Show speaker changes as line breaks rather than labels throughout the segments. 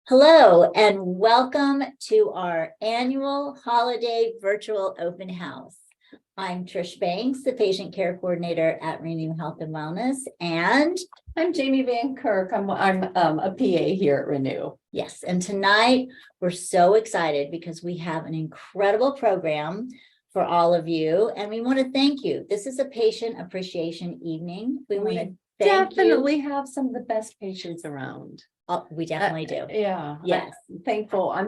Hello, and welcome to our annual holiday virtual open house. I'm Trish Banks, the patient care coordinator at Renew Health and Wellness, and
I'm Jamie Van Kirk. I'm a PA here at Renew.
yes, and tonight we're so excited because we have an incredible program for all of you, and we want to thank you. This is a patient appreciation evening. We want to thank you.
Definitely have some of the best patients around.
Oh, we definitely do.
Yeah.
Yes.
I'm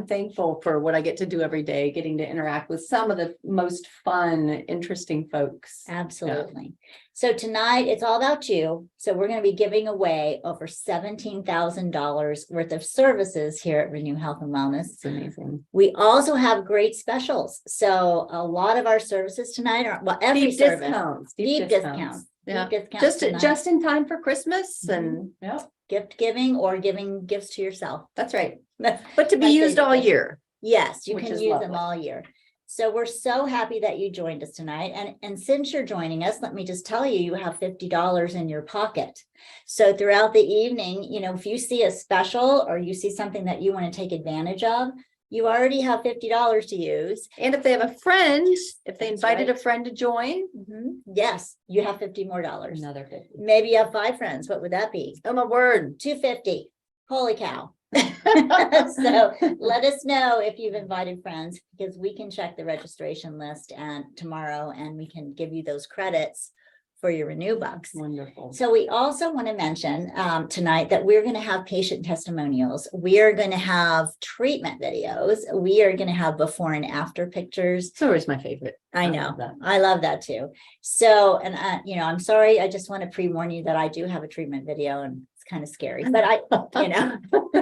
thankful for what I get to do every day, getting to interact with some of the most fun, interesting folks.
Absolutely. So tonight it's all about you. So we're going to be giving away over $17,000 worth of services here at Renew Health and Wellness.
It's amazing.
We also have great specials. So a lot of our services tonight are, well, every
Deep
service,
discounts.
deep discounts.
Yeah.
Deep discounts tonight.
Just in time for Christmas and yeah,
Gift giving or giving gifts to yourself.
that's right.
But
But to be used all year.
yes, you
Which
can
is
use them
lovely.
all year. So we're so happy that you joined us tonight. And since you're joining us, let me just tell you, you have $50 in your pocket. So throughout the evening, you know, if you see a special or you see something that you want to take advantage of, you already have $50 to use.
And if they have a friend, if they
That's
invited
right.
a friend to join,
Yes, you have $50 more.
another 50.
Maybe you have 5 friends. What would that be?
Oh my word.
$250. Holy cow. So let us know if you've invited friends, because we can check the registration list and tomorrow, and we can give you those credits for your Renew bucks.
Wonderful.
So we also want to mention tonight that we're going to have patient testimonials. We are going to have treatment videos. We are going to have before and after pictures.
It's always my favorite.
I
love
know.
that.
I love that too. So, and you know, I'm sorry. I just want to pre-warn you that I do have a treatment video and it's kind of scary, but you know,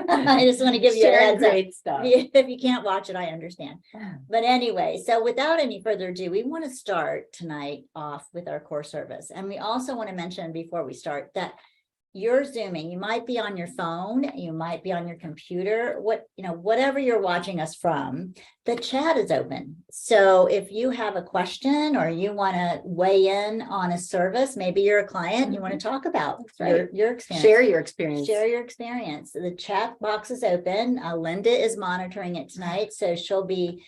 I just want to give you a
Sharing
heads up.
great stuff.
If you can't watch it, I understand. But anyway, so without any further ado, we want to start tonight off with our core service. And we also want to mention before we start that you're Zooming, you might be on your phone, you might be on your computer, whatever you're watching us from, the chat is open. So if you have a question or you want to weigh in on a service, maybe you're a client, you want to talk about
right.
your experience.
Share your experience.
Share your experience. The chat box is open. Linda is monitoring it tonight, so she'll be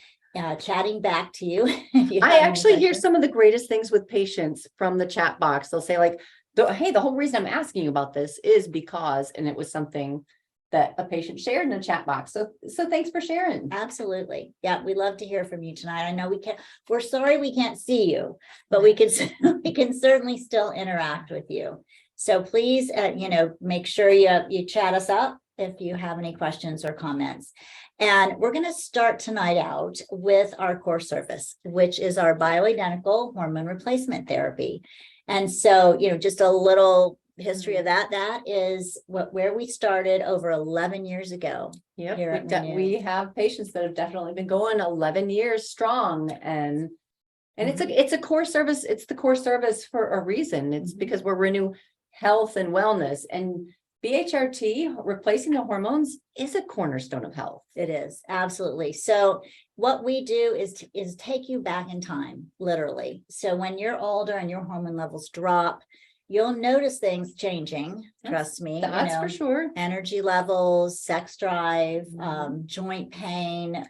chatting back to you. If you
I
have any
actually hear
questions.
some of the greatest things with patients from the chat box. They'll say like, hey, the whole reason I'm asking you about this is because, and it was something that a patient shared in the chat box. So thanks for sharing.
Absolutely. Yeah, we love to hear from you tonight. I know we're sorry we can't see you, but we can certainly still interact with you. So please, make sure you chat us up if you have any questions or comments. And we're going to start tonight out with our core service, which is our bioidentical hormone replacement therapy. And so, just a little history of that is where we started over 11 years ago.
Yep.
Here at Renew.
We have patients that have definitely been going 11 years strong, and it's a core service. It's the core service for a reason. It's because we're Renew Health and Wellness, and BHRT, replacing the hormones, is a cornerstone of health.
It is, absolutely. So what we do is take you back in time, literally. So when you're older and your hormone levels drop, you'll notice things changing. Trust me.
That's for sure.
Energy levels, sex drive, joint pain.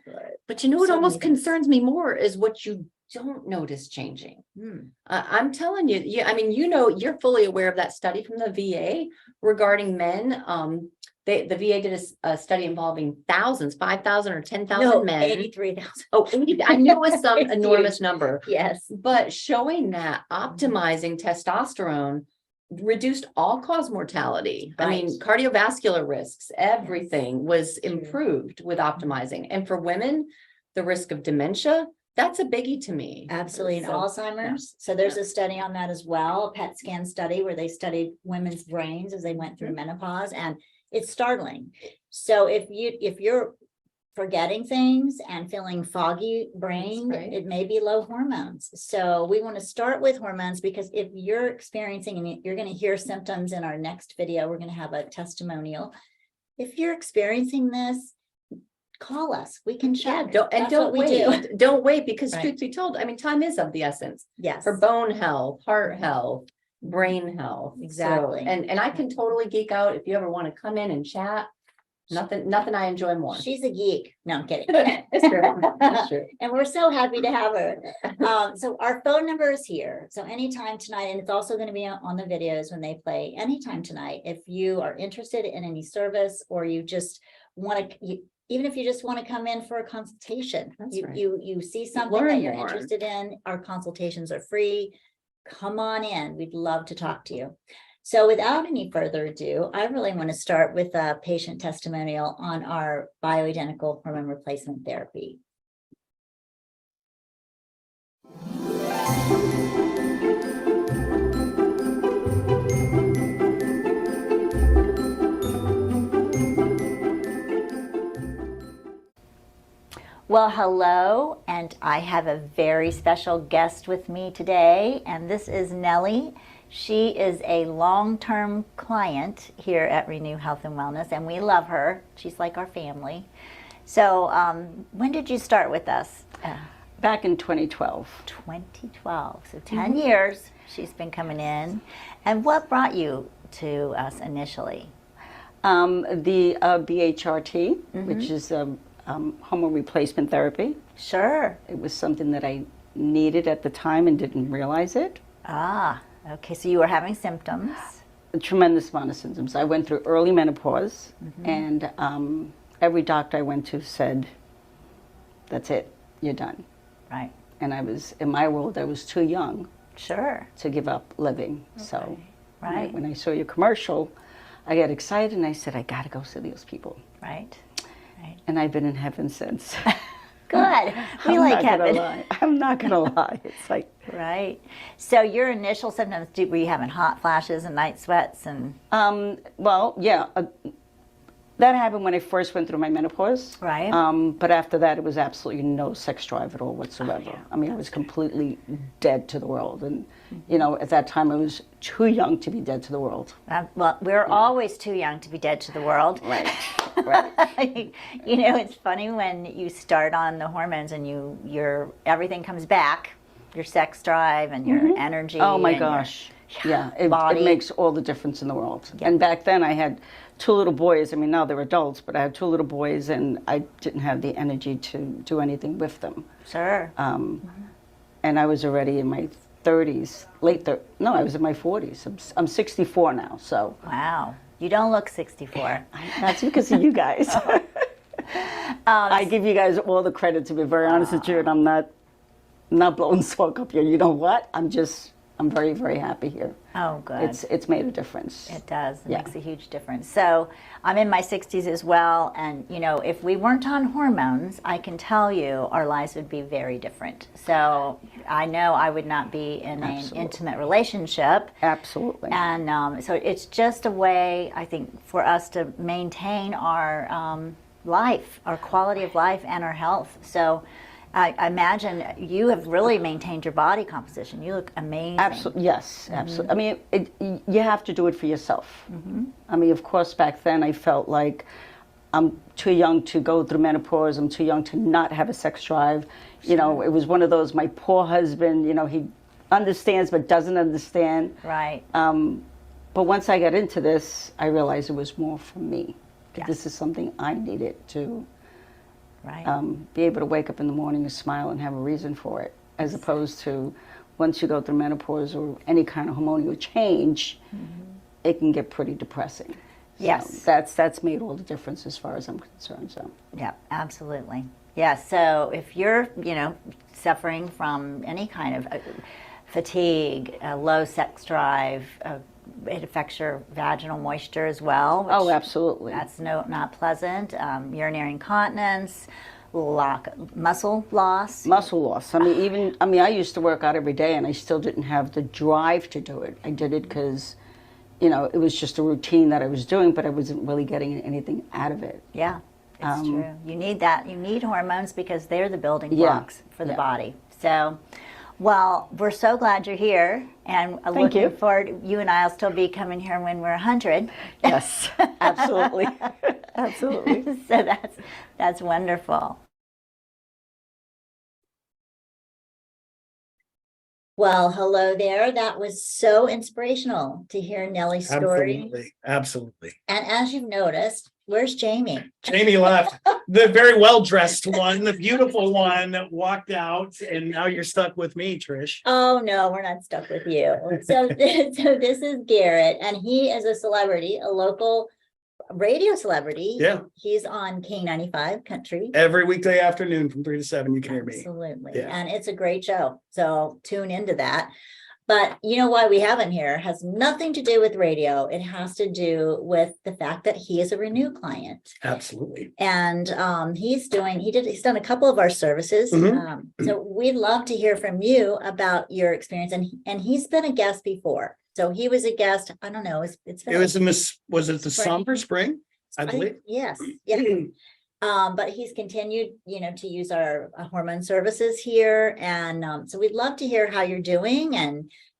But you know what
so
almost
many things.
concerns me more is what you don't notice changing. I'm telling you, you're fully aware of that study from the VA regarding men. The VA did a study involving thousands, 5,000 or 10,000 men.
83,000.
Oh, 80, I knew it was some
It's
enormous
huge.
number,
Yes.
but showing that optimizing testosterone reduced all-cause mortality. I mean,
Right.
cardiovascular risks, everything was
True.
improved with optimizing. And for women, the risk of dementia, that's a biggie to me.
Absolutely. And
So,
Alzheimer's. So there's a study on that as well, a PET scan study where they studied women's brains as they went through menopause, and it's startling. So if you're forgetting things and feeling foggy brain,
right.
it may be low hormones. So we want to start with hormones, because if you're experiencing, and you're going to hear symptoms in our next video, we're going to have a testimonial. If you're experiencing this, call us. We can chat.
Don't
That's what we do.
wait. Don't wait, because
Right.
truth be told, I mean, time is of the essence
Yes.
for bone health, heart health, brain health.
Exactly.
So, and I can totally geek out if you ever want to come in and chat. Nothing I enjoy more.
She's a geek. No, I'm kidding.
It's true. It's true.
And we're so happy to have her. So our phone number is here. So anytime tonight, and it's also going to be on the videos when they play anytime tonight. If you are interested in any service, or you just want to, even if you just want to come in for a consultation,
That's
you,
right.
you see something that
Learn
you're
more.
interested in, our consultations are free. Come on in. We'd love to talk to you. So without any further ado, I really want to start with a patient testimonial on our bioidentical hormone replacement therapy. Well, hello, and I have a very special guest with me today, and this is Nellie. She is a long-term client here at Renew Health and Wellness, and we love her. She's like our family. So when did you start with us?
Back in 2012.
2012, so 10 years she's been coming in. And what brought you to us initially?
The BHRT, which is hormone replacement therapy.
Sure.
It was something that I needed at the time and didn't realize it.
Ah, okay, so you were having symptoms.
A tremendous amount of symptoms. I went through early menopause, and every doctor I went to said, that's it, you're done.
Right,
And I was, in my world, I was too young
sure,
to give up living. So
right,
when I saw your commercial, I got excited and I said, I gotta go see those people.
right.
And I've been in heaven since.
Good, we
I'm
like
not gonna
heaven.
lie. I'm not gonna lie. It's like,
Right, so your initial symptoms, were you having hot flashes and night sweats and?
well, yeah, that happened when I first went through my menopause.
Right.
But after that, it was absolutely no sex drive at all whatsoever.
yeah,
I mean, I was completely dead to the world. And, you know, at that time, I was too young to be dead to the world.
Well, we're always too young to be dead to the world.
Right, right.
You know, it's funny when you start on the hormones and your everything comes back, your sex drive and your energy.
Oh my
and your
gosh. Yeah, it
body.
makes all the difference in the world.
Yeah.
And back then I had two little boys. I mean, now they're adults, but I had two little boys and I didn't have the energy to do anything with them.
Sure.
And I was already in my 30s, I was in my 40s. I'm 64 now, so.
Wow. You don't look 64.
That's because of you guys. I give you guys all the credit, to be very honest with you, and I'm not blowing smoke up here. You know what? I'm very, very happy here.
Oh, good.
It's made a difference.
It does. It
Yeah.
makes a huge difference. So I'm in my 60s as well. And, you know, if we weren't on hormones, I can tell you our lives would be very different. So I know I would not be in an
Absolutely.
intimate relationship.
Absolutely.
And so it's just a way, I think, for us to maintain our life, our quality of life and our health. So I imagine you have really maintained your body composition. You look amazing.
Absolutely, yes, absolutely. I mean, you have to do it for yourself. I mean, of course, back then I felt like I'm too young to go through menopause. I'm too young to not have a sex drive. You know, it was one of those, my poor husband, you know, he understands but doesn't understand.
Right.
But once I got into this, I realized it was more for me.
Yes.
This is something I needed to
Right.
be able to wake up in the morning and smile and have a reason for it, as opposed to once you go through menopause or any kind of hormonal change, it can get pretty depressing.
Yes.
So that's made all the difference as far as I'm concerned. So
Yeah, absolutely. Yeah, so if you're, you know, suffering from any kind of fatigue, low sex drive, it affects your vaginal moisture as well.
oh,
which
absolutely.
That's not pleasant. Urinary incontinence, muscle loss.
Muscle loss. I mean, I used to work out every day and I still didn't have the drive to do it. I did it because, you know, it was just a routine that I was doing, but I wasn't really getting anything out of it.
Yeah. It's true. You need that. You need hormones because they're the building
Yeah.
blocks for the
Yeah.
body. So, well, we're so glad you're here, and looking
you.
forward. You and I'll still be coming here when we're 100.
Yes, absolutely. Absolutely.
So that's wonderful. Well, hello there. That was so inspirational to hear Nellie's story.
Absolutely. Absolutely.
And as you've noticed, where's Jamie?
Jamie left, the very well-dressed one, the beautiful one that walked out, and now you're stuck with me, Trish.
Oh, no, we're not stuck with you. So, so this is Garrett, and he is a celebrity, a local radio celebrity.
Yeah.
He's on K95 Country.
Every weekday afternoon from 3 to 7, you can hear me.
Absolutely.
Yeah.
And it's a great show. So tune into that. But you know why we have him here has nothing to do with radio. It has to do with the fact that he is a Renew client.
Absolutely.
And he's done a couple of our services.
Mhm.
So we'd love to hear from you about your experience. And he's been a guest before. So he was a guest. I don't know. It's been
It was in this, was it the
Spring.
summer, spring? I believe.
Yes. Yeah. But he's continued, to use our hormone services here. And so we'd love to hear how you're doing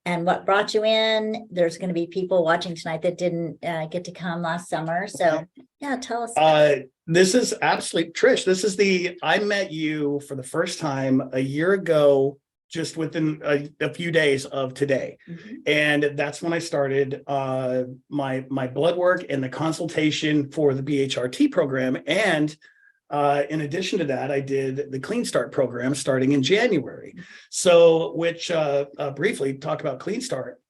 and what brought you in. There's going to be people watching tonight that didn't get to come last summer. So yeah, tell us.
This is absolutely, Trish, I met you for the first time a year ago, just within a few days of today.
Mhm.
And that's when I started my blood work and the consultation for the BHRT program. And in addition to that, I did the Clean Start program starting in January. So, which briefly talk about Clean Start.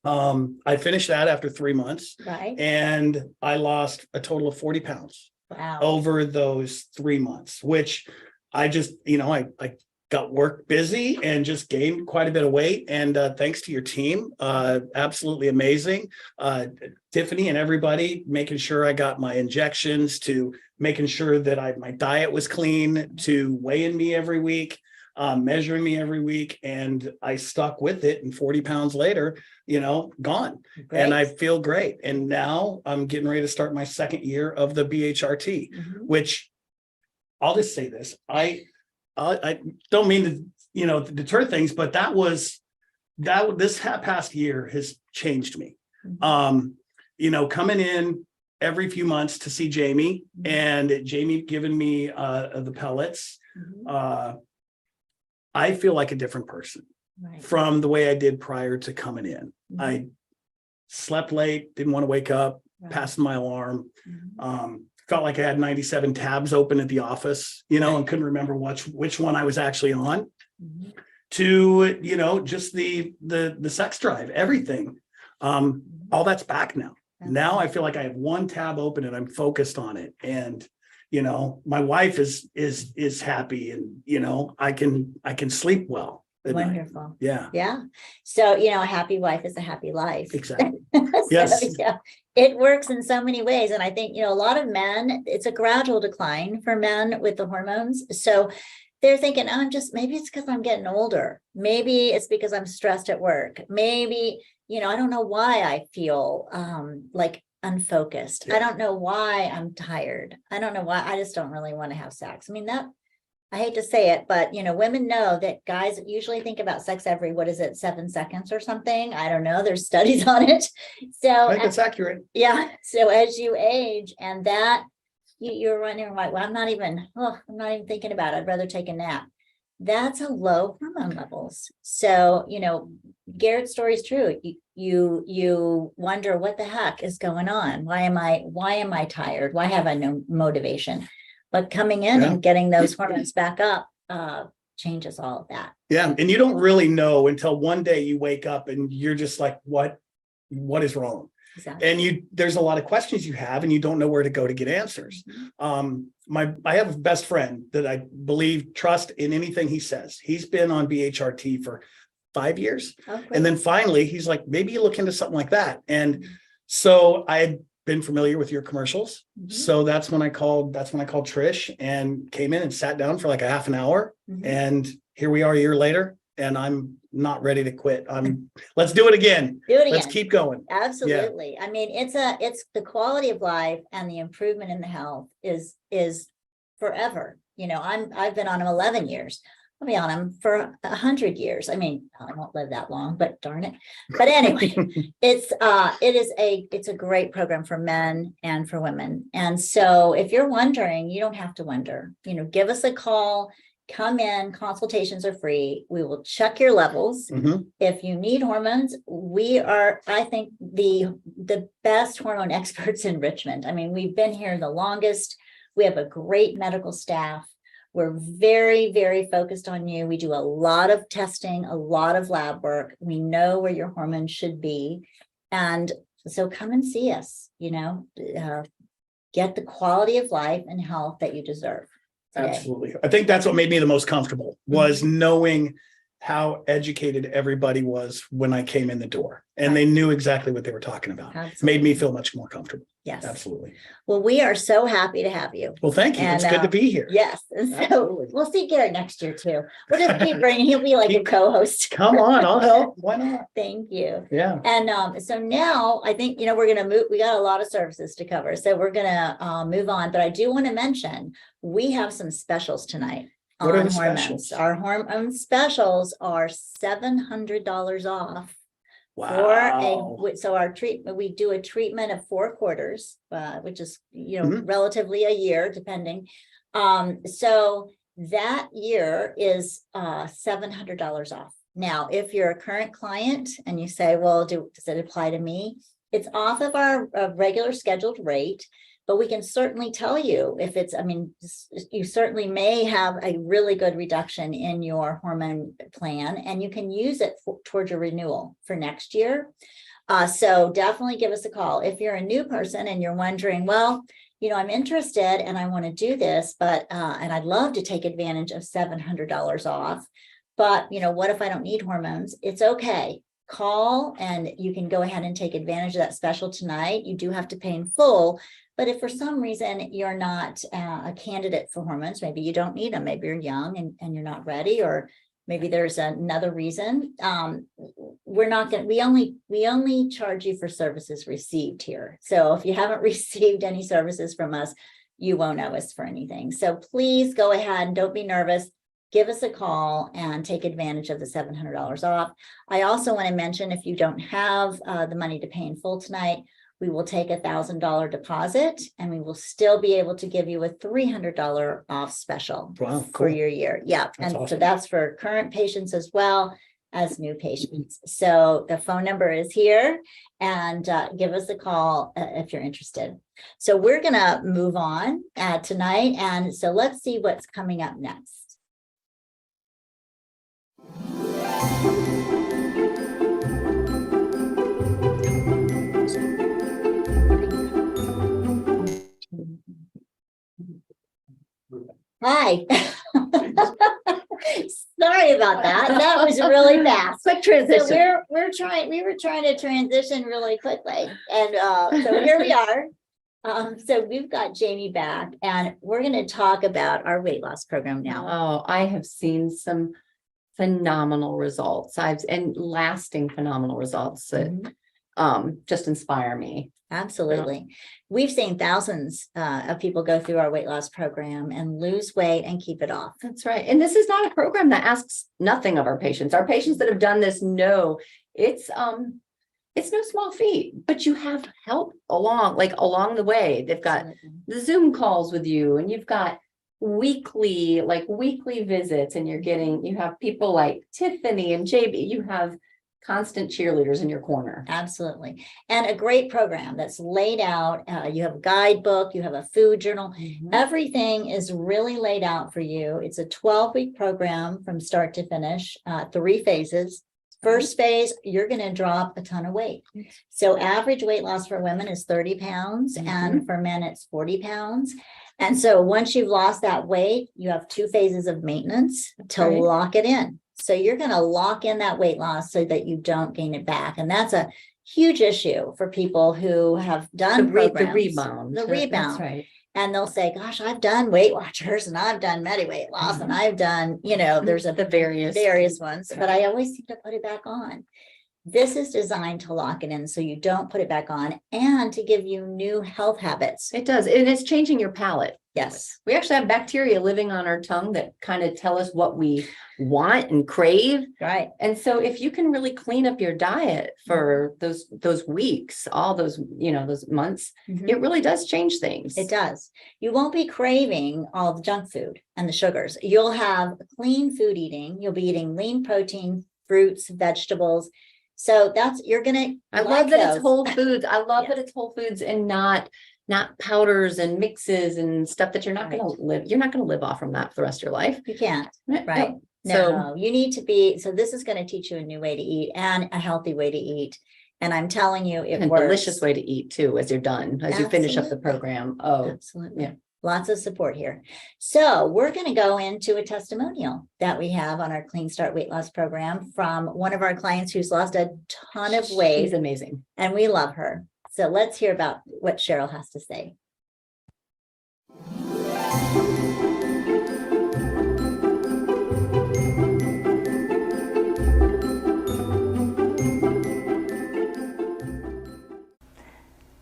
I finished that after 3 months,
Right.
and I lost a total of 40 pounds
Wow.
over those 3 months, which I just, I got work busy and just gained quite a bit of weight. And thanks to your team, absolutely amazing. Tiffany and everybody making sure I got my injections, to making sure that my diet was clean, to weighing me every week, measuring me every week. And I stuck with it. And 40 pounds later, gone. And I feel great. And now I'm getting ready to start my second year of the BHRT,
Mhm.
which I'll just say this. I don't mean to, to deter things, but this past year has changed me.
Mhm.
Coming in every few months to see Jamie,
Mhm.
and Jamie giving me the pellets.
Mhm.
I feel like a different person
Right.
from the way I did prior to coming in.
Mhm.
I slept late, didn't want to wake up,
Right.
passed my alarm.
Mhm.
Felt like I had 97 tabs open at the office, and couldn't remember which one I was actually on.
Mhm.
To just the sex drive, everything. All that's back now. Now I feel like I have one tab open and I'm focused on it. And my wife is happy, and I can sleep well at night.
Wonderful.
Yeah,
Yeah. So, a happy wife is a happy life.
exactly.
So,
Yes.
yeah, it works in so many ways. And I think, a lot of men, it's a gradual decline for men with the hormones. So they're thinking, oh, maybe it's because I'm getting older. Maybe it's because I'm stressed at work. Maybe, I don't know why I feel like unfocused.
Yeah.
I don't know why I'm tired. I don't know why. I just don't really want to have sex. I mean, I hate to say it, but women know that guys usually think about sex every, 7 seconds or something? I don't know. There's studies on it. So
I think that's accurate.
yeah. So as you age, and that you're running like, well, I'm not even thinking about it. I'd rather take a nap. That's a low hormone levels. So, Garrett's story is true. You wonder what the heck is going on. Why am I tired? Why have I no motivation? But coming in
Yeah.
and getting those hormones back up changes all of that.
Yeah. And you don't really know until one day you wake up and you're just like, what is wrong?
Exactly.
And there's a lot of questions you have, and you don't know where to go to get answers.
Mhm.
I have a best friend that I trust in anything he says. He's been on BHRT for 5 years.
Oh, great.
And then finally he's like, maybe you look into something like that. And so I had been familiar with your commercials.
Mhm.
So that's when I called Trish and came in and sat down for like a half an hour.
Mhm.
And here we are a year later, and I'm not ready to quit. Let's do it again.
Do it
Let's
again.
keep going.
Absolutely. I mean, it's the quality of life and the improvement in the health is forever. You know, I've been on them 11 years. I'll be on them for 100 years. I mean, I won't live that long, but darn it. But anyway, it's a great program for men and for women. And so if you're wondering, you don't have to wonder, you know, give us a call, come in, consultations are free. We will check your levels.
Mhm.
If you need hormones, we are, I think, the best hormone experts in Richmond. I mean, we've been here the longest. We have a great medical staff. We're very, very focused on you. We do a lot of testing, a lot of lab work. We know where your hormones should be. And so come and see us, you know, get the quality of life and health that you deserve today.
Absolutely. I think that's what made me the most comfortable, was knowing how educated everybody was when I came in the door, and they knew exactly what they were talking about.
Absolutely.
Made me feel much more comfortable.
Yes.
Absolutely.
Well, we are so happy to have you.
Well, thank you. It's
And,
good to be here.
Yes. And so
Absolutely.
we'll see Garrett next year too. We'll just keep bringing, he'll be like a
Keep-
co-host.
Come on, I'll help. Why not?
Thank you.
Yeah.
And so now I think, you know, we're going to move, we got a lot of services to cover. So we're going to move on, but I do want to mention, we have some specials tonight.
What are
on
the
hormones.
specials?
Our hormone specials are $700 off.
Wow.
So our treatment, we do a treatment of 4 quarters, which is, you know,
Mhm.
relatively a year, depending. So that year is $700 off. Now, if you're a current client and you say, well, does it apply to me? It's off of our regular scheduled rate. But we can certainly tell you if it's, I mean, you certainly may have a really good reduction in your hormone plan, and you can use it towards your renewal for next year. So definitely give us a call. If you're a new person and you're wondering, well, you know, I'm interested and I want to do this, but, and I'd love to take advantage of $700 off, but, you know, what if I don't need hormones? It's okay. Call and you can go ahead and take advantage of that special tonight. You do have to pay in full. But if for some reason you're not a candidate for hormones, maybe you don't need them, maybe you're young and you're not ready, or maybe there's another reason, we're not going to, we only charge you for services received here. So if you haven't received any services from us, you won't owe us for anything. So please go ahead and don't be nervous. Give us a call and take advantage of the $700 off. I also want to mention, if you don't have the money to pay in full tonight, we will take $1,000 deposit and we will still be able to give you a $300 off special
Wow,
for
cool.
your year. Yeah.
That's
And so
awesome.
that's for current patients as well as new patients. So the phone number is here, and give us a call if you're interested. So we're going to move on tonight. And so let's see what's coming up next. Hi. Sorry about that. That was really fast.
Quick
So
transition.
we were trying to transition really quickly. And so here we are. So we've got Jamie back, and we're going to talk about our weight loss program now.
Oh, I have seen some phenomenal results. And lasting phenomenal results that just inspire me.
Absolutely. We've seen thousands of people go through our weight loss program and lose weight and keep it off.
That's right. And this is not a program that asks nothing of our patients. Our patients that have done this know it's no small feat, but you have help along the way. They've got
Absolutely.
the Zoom calls with you, and you've got weekly visits, and you have people like Tiffany and JB. You have constant cheerleaders in your corner.
Absolutely. And a great program that's laid out. You have a guidebook, you have a food journal. Everything is really laid out for you. It's a 12-week program from start to finish, 3 phases. First phase, you're going to drop a ton of weight. So average weight loss for women is 30 pounds, and for men it's 40 pounds. And so once you've lost that weight, you have 2 phases of maintenance to
Right.
lock it in. So you're going to lock in that weight loss so that you don't gain it back. And that's a huge issue for people who have done
The
programs.
rebound.
The
That's
rebound.
right.
And they'll say, gosh, I've done Weight Watchers and I've done MediWeight loss and I've done, there's a
The
various ones, but I always seem to put it back on. This is designed to lock it in so you don't put it back on and to give you new health habits.
It does, and it's changing your palate.
Yes.
We actually have bacteria living on our tongue that kind of tell us what we want and crave.
Right.
And so if you can really clean up your diet for those weeks, all those, those months,
Mhm.
it really does change things.
It does. You won't be craving all the junk food and the sugars. You'll have clean food eating. You'll be eating lean protein, fruits, vegetables. So you're going to.
I love that
those.
it's whole foods. I love
Yes.
that it's whole foods and not powders and mixes and stuff that you're not going to live off from that for the rest of your life.
You can't.
No.
Right.
So
No, you need to be. So this is going to teach you a new way to eat and a healthy way to eat. And I'm telling you, it
a
works.
delicious way to eat too, as you're done, as you finish up the
Absolutely.
program. Oh,
Absolutely.
yeah.
Lots of support here. So we're going to go into a testimonial that we have on our Clean Start Weight Loss program from one of our clients who's lost a ton of weight,
she's amazing.
and we love her. So let's hear about what Cheryl has to say.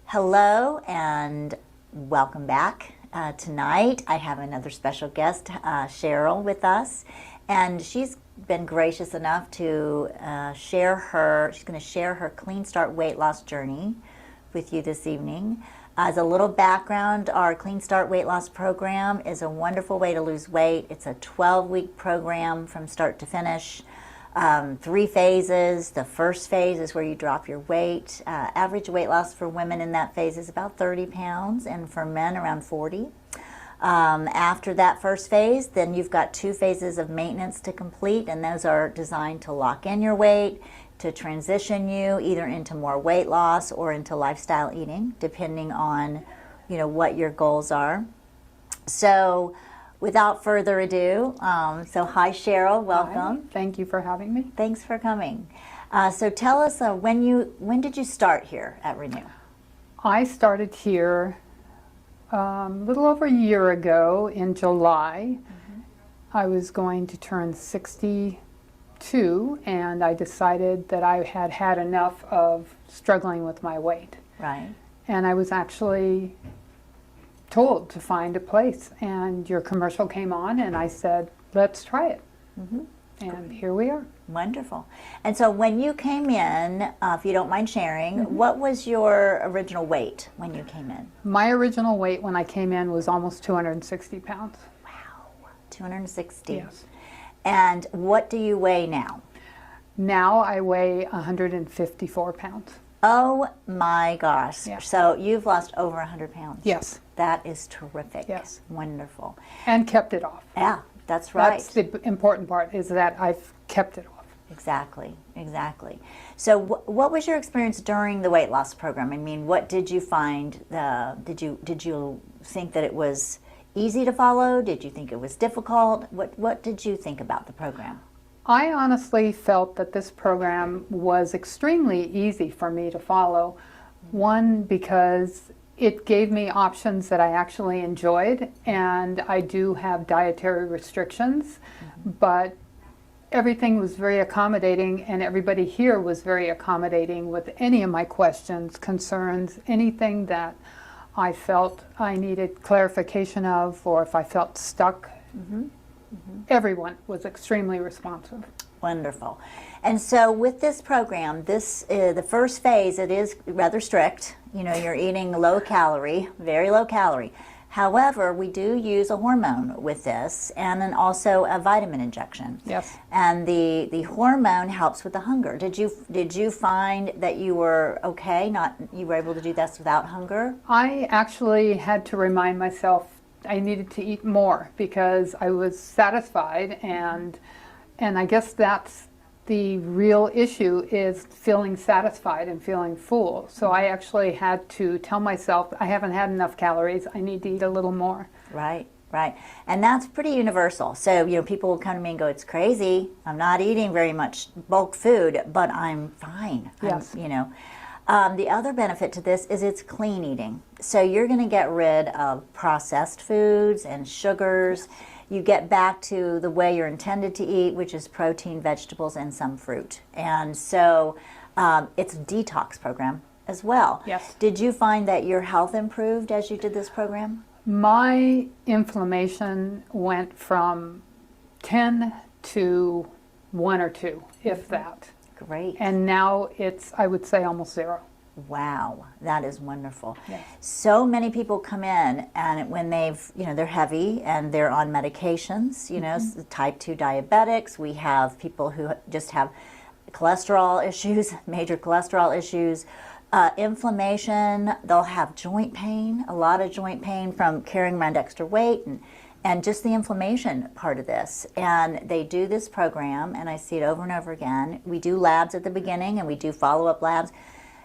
Hello and welcome back. Tonight I have another special guest, Cheryl, with us, and she's been gracious enough to she's going to share her Clean Start weight loss journey with you this evening. As a little background, our Clean Start weight loss program is a wonderful way to lose weight. It's a 12-week program from start to finish. 3 phases. The first phase is where you drop your weight. Average weight loss for women in that phase is about 30 pounds and for men around 40. After that first phase, then you've got 2 phases of maintenance to complete, and those are designed to lock in your weight, to transition you either into more weight loss or into lifestyle eating, depending on, what your goals are. So without further ado, so hi Cheryl, welcome.
Hi, thank you for having me.
Thanks for coming. So tell us when did you start here at Renew?
I started here a little over a year ago in July. I was going to turn 62 and I decided that I had had enough of struggling with my weight.
Right.
And I was actually told to find a place, and your commercial came on and I said, let's try it. And here we are.
Wonderful. And so when you came in, if you don't mind sharing, what was your original weight when you came in?
My original weight when I came in was almost 260 pounds.
Wow, 260.
Yes.
And what do you weigh now?
Now I weigh 154 pounds.
Oh my gosh.
Yeah.
So you've lost over 100 pounds.
Yes,
That is terrific.
Yes.
Wonderful.
and kept it off.
Yeah, that's right.
That's the important part, is that I've kept it off.
Exactly. So what was your experience during the weight loss program? I mean, what did you find? Did you think that it was easy to follow? Did you think it was difficult? What did you think about the program?
I honestly felt that this program was extremely easy for me to follow. One, because it gave me options that I actually enjoyed, and I do have dietary restrictions, but everything was very accommodating, and everybody here was very accommodating with any of my questions, concerns, anything that I felt I needed clarification of, or if I felt stuck. Everyone was extremely responsive.
Wonderful. And so with this program, the first phase, it is rather strict. You're eating low calorie, very low calorie. However, we do use a hormone with this, and then also a vitamin injection.
Yes.
And the hormone helps with the hunger. Did you find that you were okay? You were able to do this without hunger?
I actually had to remind myself I needed to eat more because I was satisfied, and I guess that's the real issue, is feeling satisfied and feeling full. So I actually had to tell myself I haven't had enough calories, I need to eat a little more.
Right. And that's pretty universal. So, people will come to me and go, it's crazy. I'm not eating very much bulk food, but I'm fine.
Yes.
The other benefit to this is it's clean eating. So you're going to get rid of processed foods and sugars. You get back to the way you're intended to eat, which is protein, vegetables, and some fruit. And so it's a detox program as well.
Yes.
Did you find that your health improved as you did this program?
My inflammation went from 10 to 1 or 2, if that.
Great.
And now it's, I would say, almost 0.
Wow, that is wonderful.
Yes.
So many people come in and when they've, they're heavy and they're on medications, type 2 diabetics. We have people who just have cholesterol issues, major cholesterol issues, inflammation. They'll have joint pain, a lot of joint pain from carrying around extra weight and just the inflammation part of this. And they do this program, and I see it over and over again. We do labs at the beginning and we do follow-up labs.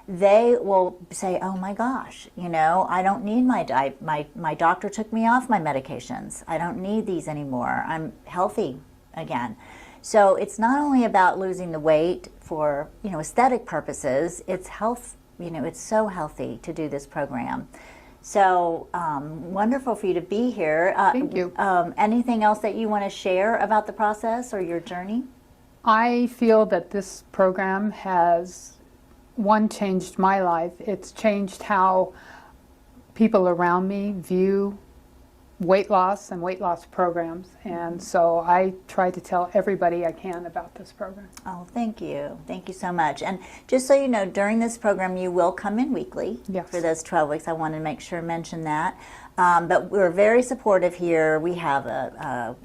They will say, oh my gosh, I don't need my diet. My doctor took me off my medications. I don't need these anymore. I'm healthy again. So it's not only about losing the weight for, aesthetic purposes, it's health, it's so healthy to do this program. So wonderful for you to be here.
Thank you.
Anything else that you want to share about the process or your journey?
I feel that this program has, one, changed my life. It's changed how people around me view weight loss and weight loss programs. And so I try to tell everybody I can about this program.
Oh, thank you. Thank you so much. And just so you know, during this program, you will come in weekly
Yes.
for those 12 weeks. I wanted to make sure to mention that. But we're very supportive here. We have a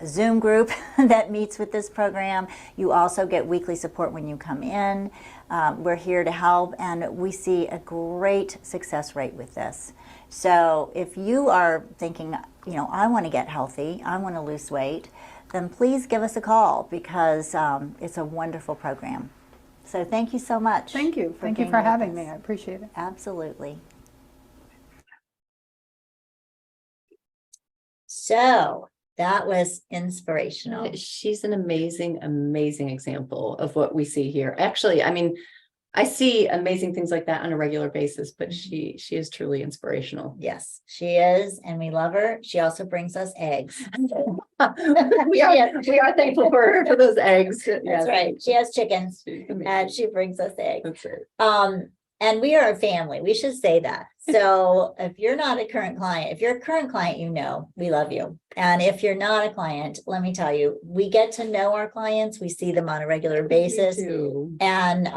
Zoom group that meets with this program. You also get weekly support when you come in. We're here to help, and we see a great success rate with this. So if you are thinking, I want to get healthy, I want to lose weight, then please give us a call because it's a wonderful program. So thank you so much.
Thank you. Thank you
being
for
with
having
us.
me. I appreciate it.
Absolutely. So that was inspirational.
She's an amazing, amazing example of what we see here. Actually, I mean, I see amazing things like that on a regular basis, but she is truly inspirational.
Yes, she is, and we love her. She also brings us eggs.
we are thankful for her for those eggs.
That's right. She has chickens,
She's
and
amazing.
she brings us eggs.
That's right.
And we are a family. We should say that. So if you're not a current client, if you're a current client, we love you. And if you're not a client, let me tell you, we get to know our clients. We see them on a regular basis.
Me too.
And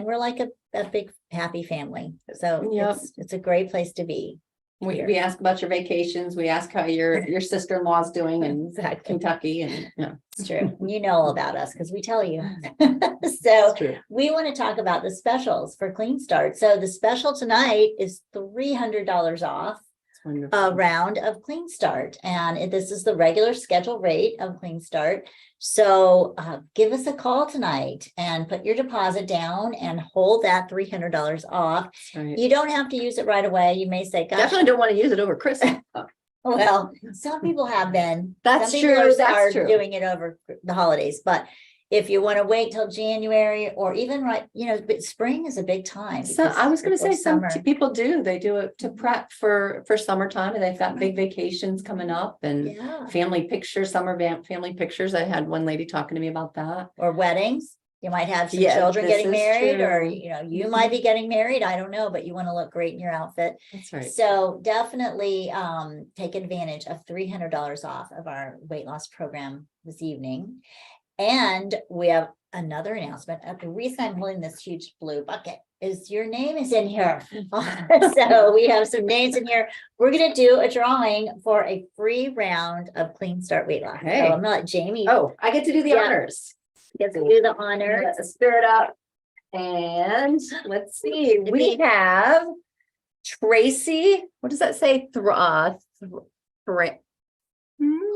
we're like a big happy family. So
Yep.
it's a great place to be.
We ask about your vacations. We ask how your sister-in-law's doing in Kentucky, and
It's true. You know all about us because we tell you.
it's
So
true.
we want to talk about the specials for Clean Start. So the special tonight is $300 off
It's wonderful.
a round of Clean Start. And this is the regular schedule rate of Clean Start. So give us a call tonight and put your deposit down and hold that $300 off.
That's right.
You don't have to use it right away. You may say, gosh,
Definitely don't want to use it over Christmas.
well, some people have been.
That's
Some people
true,
are
that's true.
doing it over the holidays, but if you want to wait till January or even but spring is a big time.
So
because
I was going to say
before summer.
some people do. They do it to prep for summertime, and they've got big vacations coming up and
Yeah,
family pictures, family pictures. I had one lady talking to me about that.
or weddings. You might have some
Yeah,
children
this
getting
is
married, or
true.
you might be getting married. I don't know, but you want to look great in your outfit.
That's right.
So definitely take advantage of $300 off of our weight loss program this evening. And we have another announcement. The reason I'm holding this huge blue bucket is your name is in here. So we have some names in here. We're going to do a drawing for a free round of Clean Start Weight Loss.
Hey.
So I'm going to let Jamie
Oh, I get to do the
Yeah.
honors.
get to do the honor.
Let's stir it up. And let's see, we have Tracy. What does that say?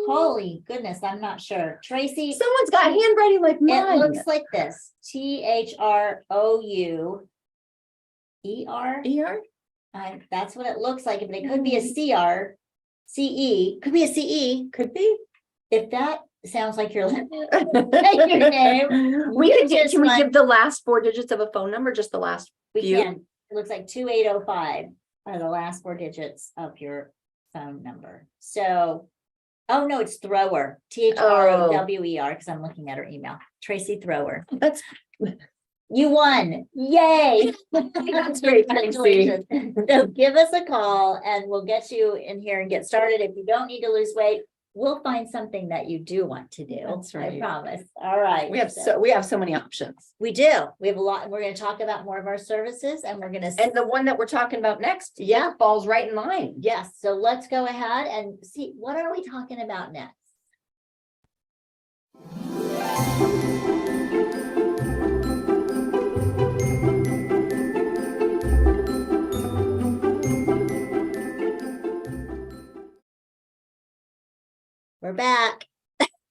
Holy goodness, I'm not sure. Tracy,
Someone's got handwriting like
it
mine.
looks like this. THROUER.
ER?
That's what it looks like, but it could be a CR, CE, could be a CE.
Could be.
If that sounds like your name,
We
you
could
just
can we
want-
give the last 4 digits of a phone number, just the last
we
few?
can. It looks like 2805. are the last 4 digits of your phone number. So, oh no, it's Thrower, Thrower, because I'm looking at her email. Tracy Thrower.
That's,
You won. Yay.
That's great, Tracy.
Congratulations. So give us a call and we'll get you in here and get started. If you don't need to lose weight, we'll find something that you do want to do.
That's right.
I promise. All right.
we have so many options.
We do. We have a lot. We're going to talk about more of our services and we're going to.
And the one that we're talking about next,
Yeah.
falls right in line.
Yes. So let's go ahead and see, what are we talking about next? We're back.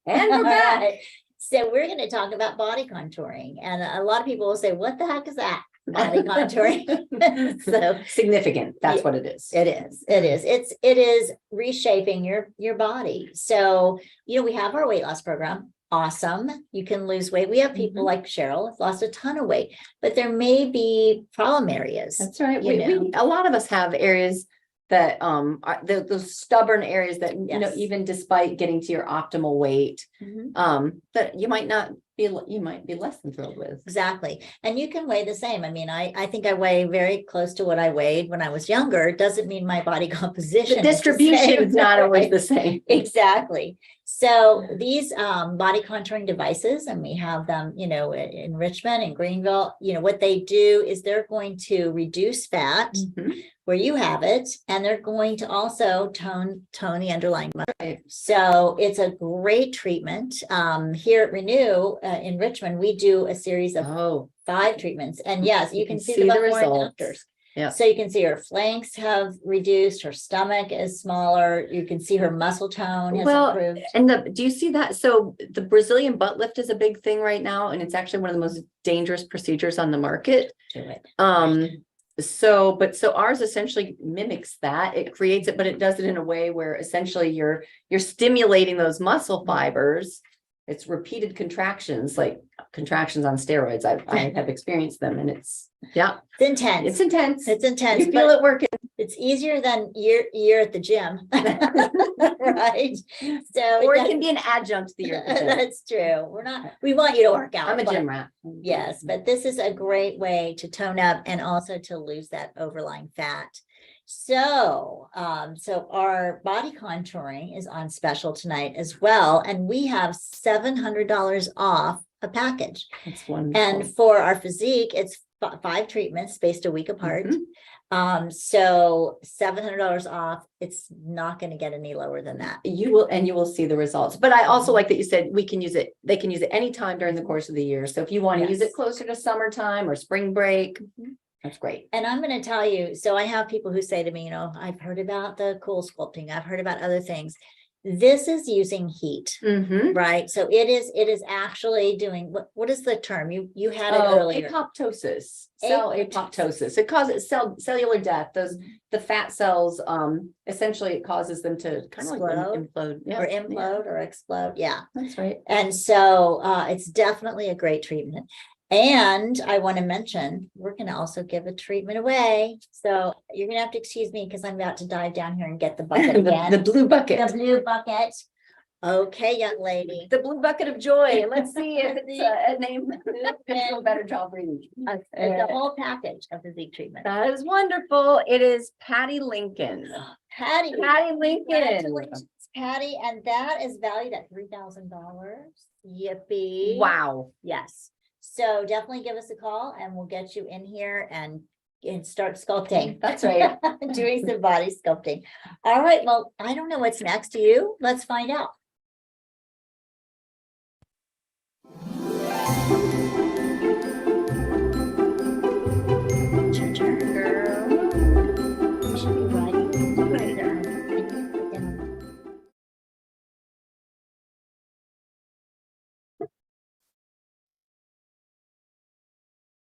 And we're back.
All right. So we're going to talk about body contouring. And a lot of people will say, what the heck is that? Body contouring. So
Significant, that's
Yeah.
what it is.
it is. It is reshaping your body. So, we have our weight loss program. Awesome. You can lose weight. We have people like Cheryl have lost a ton of weight, but there may be problem areas.
That's right.
You know.
A lot of us have areas that are those stubborn areas that,
Yes.
even despite getting to your optimal weight,
Mhm.
that you might be less than thrilled with.
Exactly. And you can weigh the same. I mean, I think I weigh very close to what I weighed when I was younger. It doesn't mean my body composition.
The
is the
distribution
same.
is not always the same.
Exactly. So these body contouring devices, and we have them, in Richmond and Greenville, what they do is they're going to reduce fat
Mhm.
where you have it, and they're going to also tone the underlying muscle.
Right.
So it's a great treatment. Here at Renew in Richmond, we do a series of
Oh,
5 treatments, and yes, you can see the
the
before and
results.
afters.
Yeah.
So you can see her flanks have reduced, her stomach is smaller, you can see her muscle tone has
Well,
improved.
and do you see that? So the Brazilian butt lift is a big thing right now, and it's actually one of the most dangerous procedures on the market.
To it.
So ours essentially mimics that. It creates it, but it does it in a way where essentially you're stimulating those muscle fibers. It's repeated contractions, like contractions on steroids. I have experienced them, and it's
It's intense.
it's intense.
It's intense,
You feel
but
it working.
it's easier than you're at the gym. Right? So
Or it
does-
can be an adjunct to your gym.
that's true. We want you to work out.
I'm a
but-
gym rat.
Yes, but this is a great way to tone up and also to lose that overlying fat. So, our body contouring is on special tonight as well, and we have $700 off a package.
It's wonderful.
And for our physique, it's 5 treatments spaced a week apart.
Mhm.
So $700 off. It's not going to get any lower than that.
You will see the results. But I also like that you said they can use it anytime during the course of the year. So if you want to use
Yes.
it closer to summertime or spring break, that's great.
And I'm going to tell you, so I have people who say to me, I've heard about the cool sculpting. I've heard about other things. This is using heat,
Mm-hmm.
right? So it is actually doing, what is the term? You had it earlier.
Apoptosis. Cell apoptosis. It causes cellular death. The fat cells, essentially it causes them to kind of like implode.
Or implode or explode. Yeah.
That's right.
And so it's definitely a great treatment. And I want to mention, we're going to also give a treatment away. So you're going to have to excuse me because I'm about to dive down here and get the bucket again.
The blue bucket.
The blue bucket. Okay, young lady.
The blue bucket of joy. Let's see if it's a name. Do a better job reading.
The whole package of physique treatment.
That is wonderful. It is Patty Lincoln.
Patty.
Patty Lincoln.
Congratulations, Patty. And that is valued at $3,000. Yippee.
Wow.
Yes. So definitely give us a call and we'll get you in here and start sculpting.
That's right.
Doing some body sculpting. All right. Well, I don't know what's next to you. Let's find out. It's your turn, girl. You should be right there.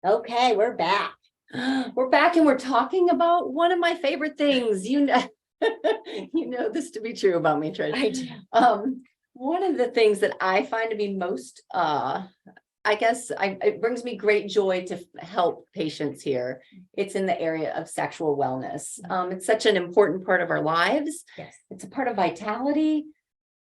Okay, we're back.
We're back and we're talking about one of my favorite things. You know this to be true about me, Trish.
I do.
One of the things that I find to be most I guess it brings me great joy to help patients here. It's in the area of sexual wellness. It's such an important part of our lives.
Yes.
It's a part of vitality.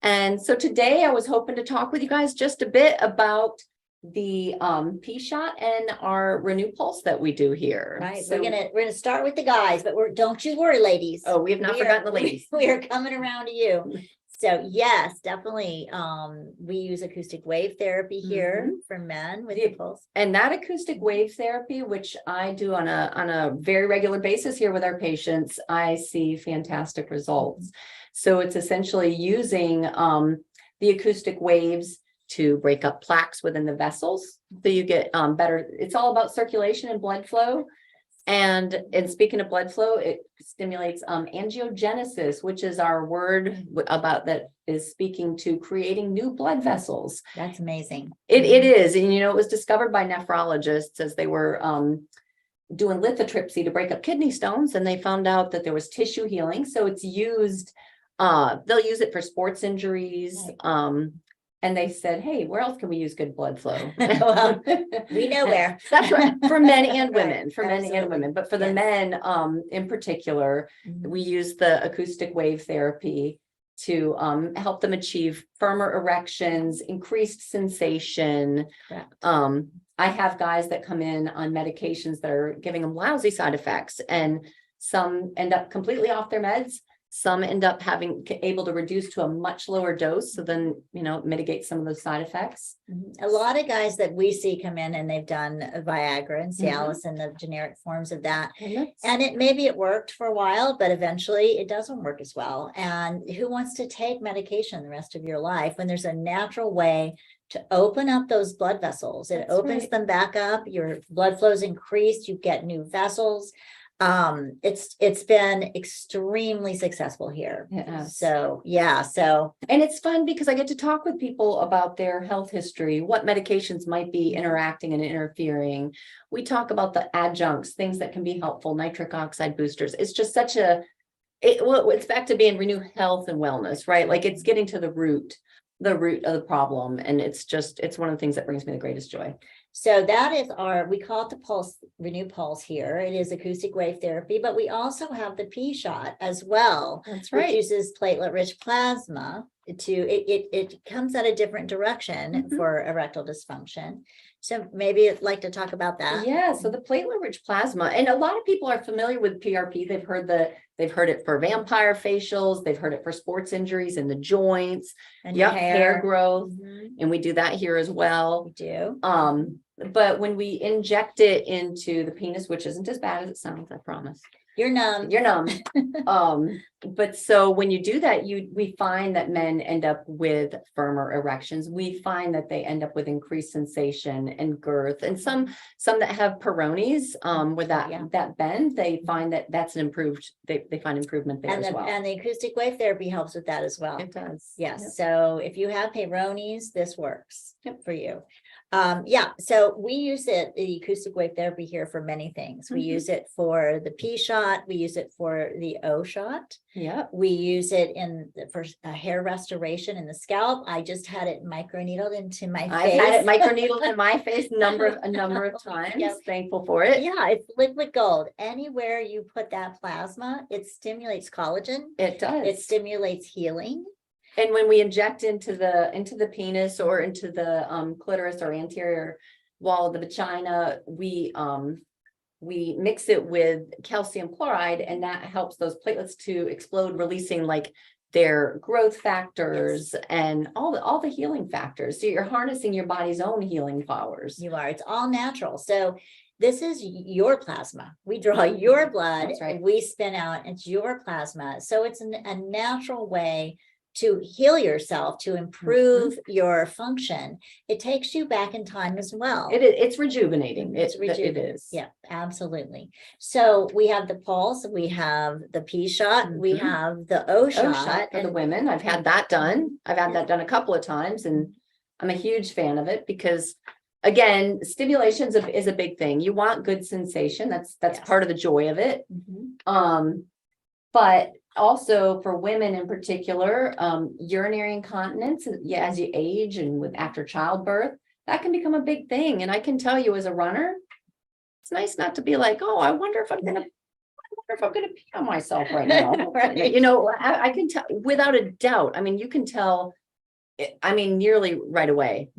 And so today I was hoping to talk with you guys just a bit about the P-Shot and our Renew Pulse that we do here.
Right,
So-
we're gonna start with the guys, but don't you worry, ladies.
Oh, we have not
We are-
forgotten the ladies.
We are coming around to you. So yes, definitely. We use acoustic wave therapy here for men with the
Yeah.
pulse.
And that acoustic wave therapy, which I do on a very regular basis here with our patients, I see fantastic results. So it's essentially using the acoustic waves to break up plaques within the vessels. So you get better, it's all about circulation and blood flow. And speaking of blood flow, it stimulates angiogenesis, which is our word about that is speaking to creating new blood vessels.
That's amazing.
It is, and it was discovered by nephrologists as they were doing lithotripsy to break up kidney stones, and they found out that there was tissue healing. So it's used, they'll use it for sports injuries.
Right.
And they said, hey, where else can we use good blood flow?
Well, we know where.
That's right, for men and
Right,
women, for men and
absolutely.
women, but for the
Yes.
men in particular,
Mhm.
we use the acoustic wave therapy to help them achieve firmer erections, increased sensation.
Correct.
I have guys that come in on medications that are giving them lousy side effects, and some end up completely off their meds. Some end up able to reduce to a much lower dose, so then mitigate some of those side effects.
A lot of guys that we see come in and they've done Viagra and
Mm-hmm.
Cialis and the generic forms of that.
And
And maybe it worked for a while, but eventually it doesn't work as well. And who wants to take medication the rest of your life when there's a natural way to open up those blood vessels? It
That's
opens
right.
them back up, your blood flow's increased, you get new vessels. It's been extremely successful here.
Yes.
So, yeah, so
And it's fun because I get to talk with people about their health history, what medications might be interacting and interfering. We talk about the adjuncts, things that can be helpful, nitric oxide boosters. It's just it's back to being Renew Health and Wellness, right? Like it's getting to the root of the problem. And it's one of the things that brings me the greatest joy.
So that is we call it the Pulse, Renew Pulse here. It is acoustic wave therapy, but we also have the P-Shot as well,
That's
which uses platelet-rich plasma it comes at a different direction
Mhm.
for erectile dysfunction. So maybe you'd like to talk about that.
Yeah, so the platelet-rich plasma, and a lot of people are familiar with PRP. They've heard it for vampire facials, they've heard it for sports injuries in the joints,
And
hair growth,
Mhm,
and we do that here as well.
we do.
But when we inject it into the penis, which isn't as bad as it sounds, I promise.
You're numb.
You're numb. But so when you do that, we find that men end up with firmer erections. We find that they end up with increased sensation and girth, and some that have Peyronie's, with
Yeah.
that bend, they find that's an improved. They find improvement there
And
as
the,
well.
and the acoustic wave therapy helps with that as well.
It does.
Yes, so if you have Peyronie's, this works
Yep.
for you. So we use the acoustic wave therapy here for many things. We
Mhm.
use it for the P-Shot, we use it for the O-Shot.
Yep.
We use it for hair restoration in the scalp. I just had it microneedled into my
I've
face.
had it microneedled in my face a number of times.
Yep.
Thankful for it.
Yeah, it's liquid gold. Anywhere you put that plasma, it stimulates collagen.
It does.
It stimulates healing.
And when we inject into the penis or into the clitoris or anterior wall of the vagina, we mix it with calcium chloride, and that helps those platelets to explode, releasing like their growth factors and all the healing factors. So you're harnessing your body's own healing powers.
You are. It's all natural. So this is your plasma. We draw your blood.
That's right.
We spin out. It's your plasma. So it's a natural way to heal yourself, to improve your function. It takes you back in time as well.
It's rejuvenating.
It's
It
rejuvenating.
is.
Yeah, absolutely. So we have the pulse, we have the P-Shot, we
Mhm.
have the O-Shot.
O-Shot for the
and-
women. I've had that done. I've had that done a couple of times, and I'm a huge fan of it because, again, stimulation is a big thing. You want good sensation. That's
Yes.
part of the joy of it.
Mhm.
But also for women in particular, urinary incontinence, as you age and after childbirth, that can become a big thing. And I can tell you as a runner, it's nice not to be like, oh, I wonder if I'm gonna pee on myself right now.
Right.
You know, I can tell without a doubt. I mean, you can tell, I mean, nearly right away,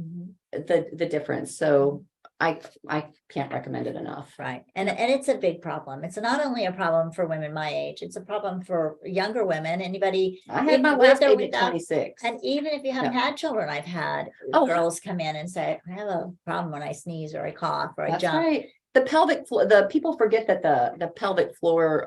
the difference. So I can't recommend it enough.
Right. And it's a big problem. It's not only a problem for women my age, it's a problem for younger women, anybody.
I had my
even with
last
or
baby at
without-
26.
And even if you haven't had children, I've had
Oh.
girls come in and say, I have a problem when I sneeze or I cough or I
That's
jump.
right. The pelvic floor, the people forget that the pelvic floor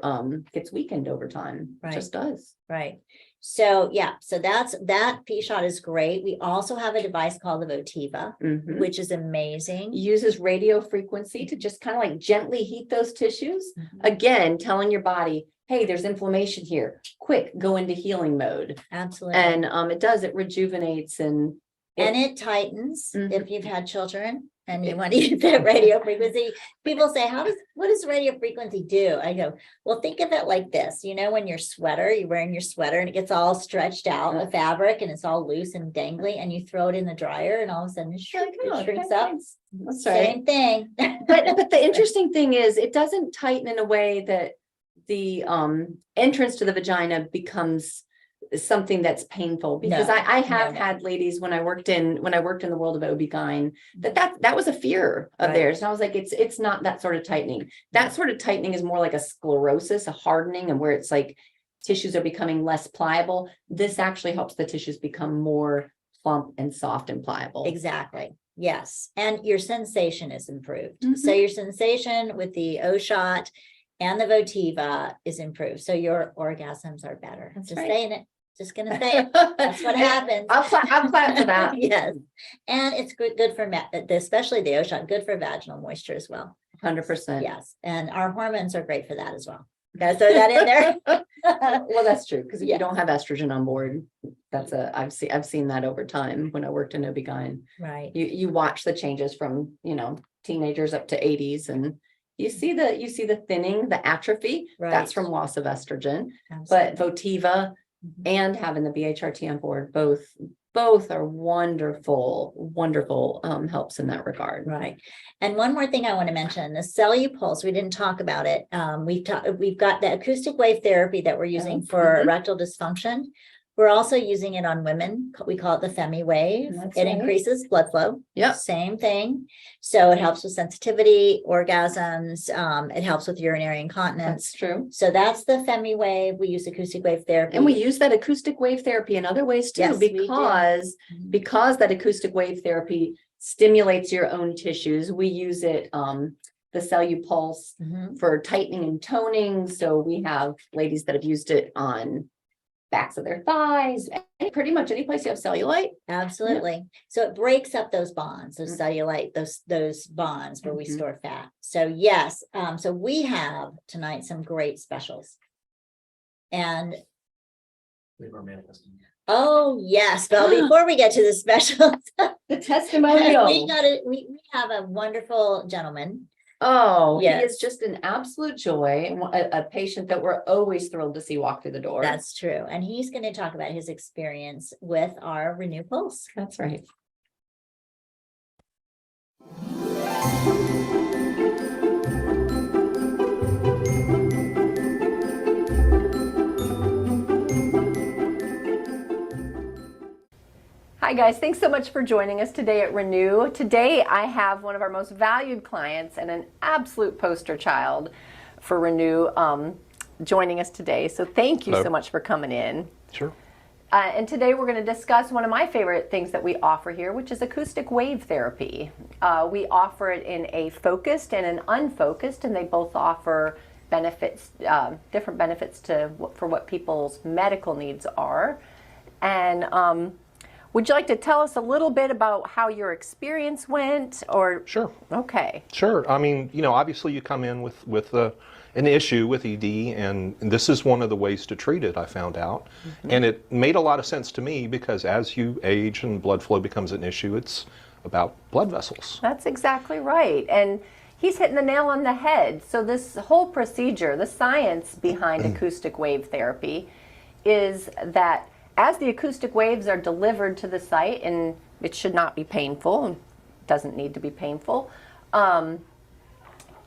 gets weakened over time. It
Right.
just does.
Right. So yeah, so that P shot is great. We also have a device called the Votiva,
Mhm.
which is amazing.
Uses radio frequency to just kind of like gently heat those tissues.
Mhm.
Again, telling your body, hey, there's inflammation here. Quick, go into healing mode.
Absolutely.
And it rejuvenates and
It tightens
Mhm.
if you've had children and you want to use that radio frequency. People say, what does radio frequency do? I go, well, think of it like this. You know, when you're wearing your sweater and it gets all stretched out, the fabric, and it's all loose and dangly, and you throw it in the dryer and all of a sudden it shrinks up.
That's right.
Same thing.
But the interesting thing is it doesn't tighten in a way that the entrance to the vagina becomes something that's painful, because
No,
I have
no.
had ladies when I worked in the world of OB-GYN that was a fear of
Right.
theirs. And I was like, it's not that sort of tightening. That sort of tightening is more like a sclerosis, a hardening, and where it's like tissues are becoming less pliable. This actually helps the tissues become more plump and soft and pliable.
Exactly. Yes. And your sensation is improved.
Mhm.
So your sensation with the O shot and the Votiva is improved. So your orgasms are better.
That's
Just
right.
saying it. Just gonna say it. That's what happens.
I'll clap for that.
Yes. And it's good for, especially the O shot, good for vaginal moisture as well.
100%.
Yes. And our hormones are great for that as well. Gotta throw that in there.
Well, that's true, because if
Yeah.
you don't have estrogen on board, I've seen that over time when I worked in OB-GYN.
Right.
You watch the changes from, teenagers up to 80s, and you see the thinning, the atrophy. That's
Right.
from loss of estrogen.
Absolutely.
But Votiva
Mhm.
and having the BHRT on board, both are wonderful helps in that regard.
Right. And one more thing I want to mention, the CelluPulse, we didn't talk about it. We've got the acoustic wave therapy that we're using for
mhm.
erectile dysfunction. We're also using it on women. We call it the Femi wave.
That's
It
right.
increases blood flow.
Yep.
Same thing. So it helps with sensitivity, orgasms. It helps with urinary incontinence.
That's true.
So that's the Femi wave. We use acoustic wave therapy.
And we use that acoustic wave therapy in other ways too,
Yes, we do.
because that acoustic wave therapy stimulates your own tissues. We use it, the CelluPulse,
Mhm.
for tightening and toning. So we have ladies that have used it on backs of their thighs, and pretty much any place you have cellulite.
Absolutely. So it breaks up those bonds, those
Mm.
cellulite, those bonds where we
Mhm.
store fat. So yes, so we have tonight some great specials. And oh, yes, well, before we get to the specials,
The testimonial.
we have a wonderful gentleman.
Oh, he
Yes.
is just an absolute joy, and a patient that we're always thrilled to see walk through the door.
That's true. And he's going to talk about his experience with our Renew Pulse.
That's right. Hi guys, thanks so much for joining us today at Renew. Today I have one of our most valued clients and an absolute poster child for Renew joining us today. So thank you
Hello.
so much for coming in.
Sure.
And today we're going to discuss one of my favorite things that we offer here, which is acoustic wave therapy. We offer it in a focused and an unfocused, and they both offer benefits, different benefits for what people's medical needs are. And would you like to tell us a little bit about how your experience went? Or
Sure.
Okay.
Sure. I mean, obviously you come in with an issue with ED, and this is one of the ways to treat it, I found out.
Mm-hmm.
And it made a lot of sense to me because as you age and blood flow becomes an issue, it's about blood vessels.
That's exactly right. And he's hitting the nail on the head. So this whole procedure, the science behind acoustic wave therapy is that as the acoustic waves are delivered to the site, and it should not be painful, doesn't need to be painful.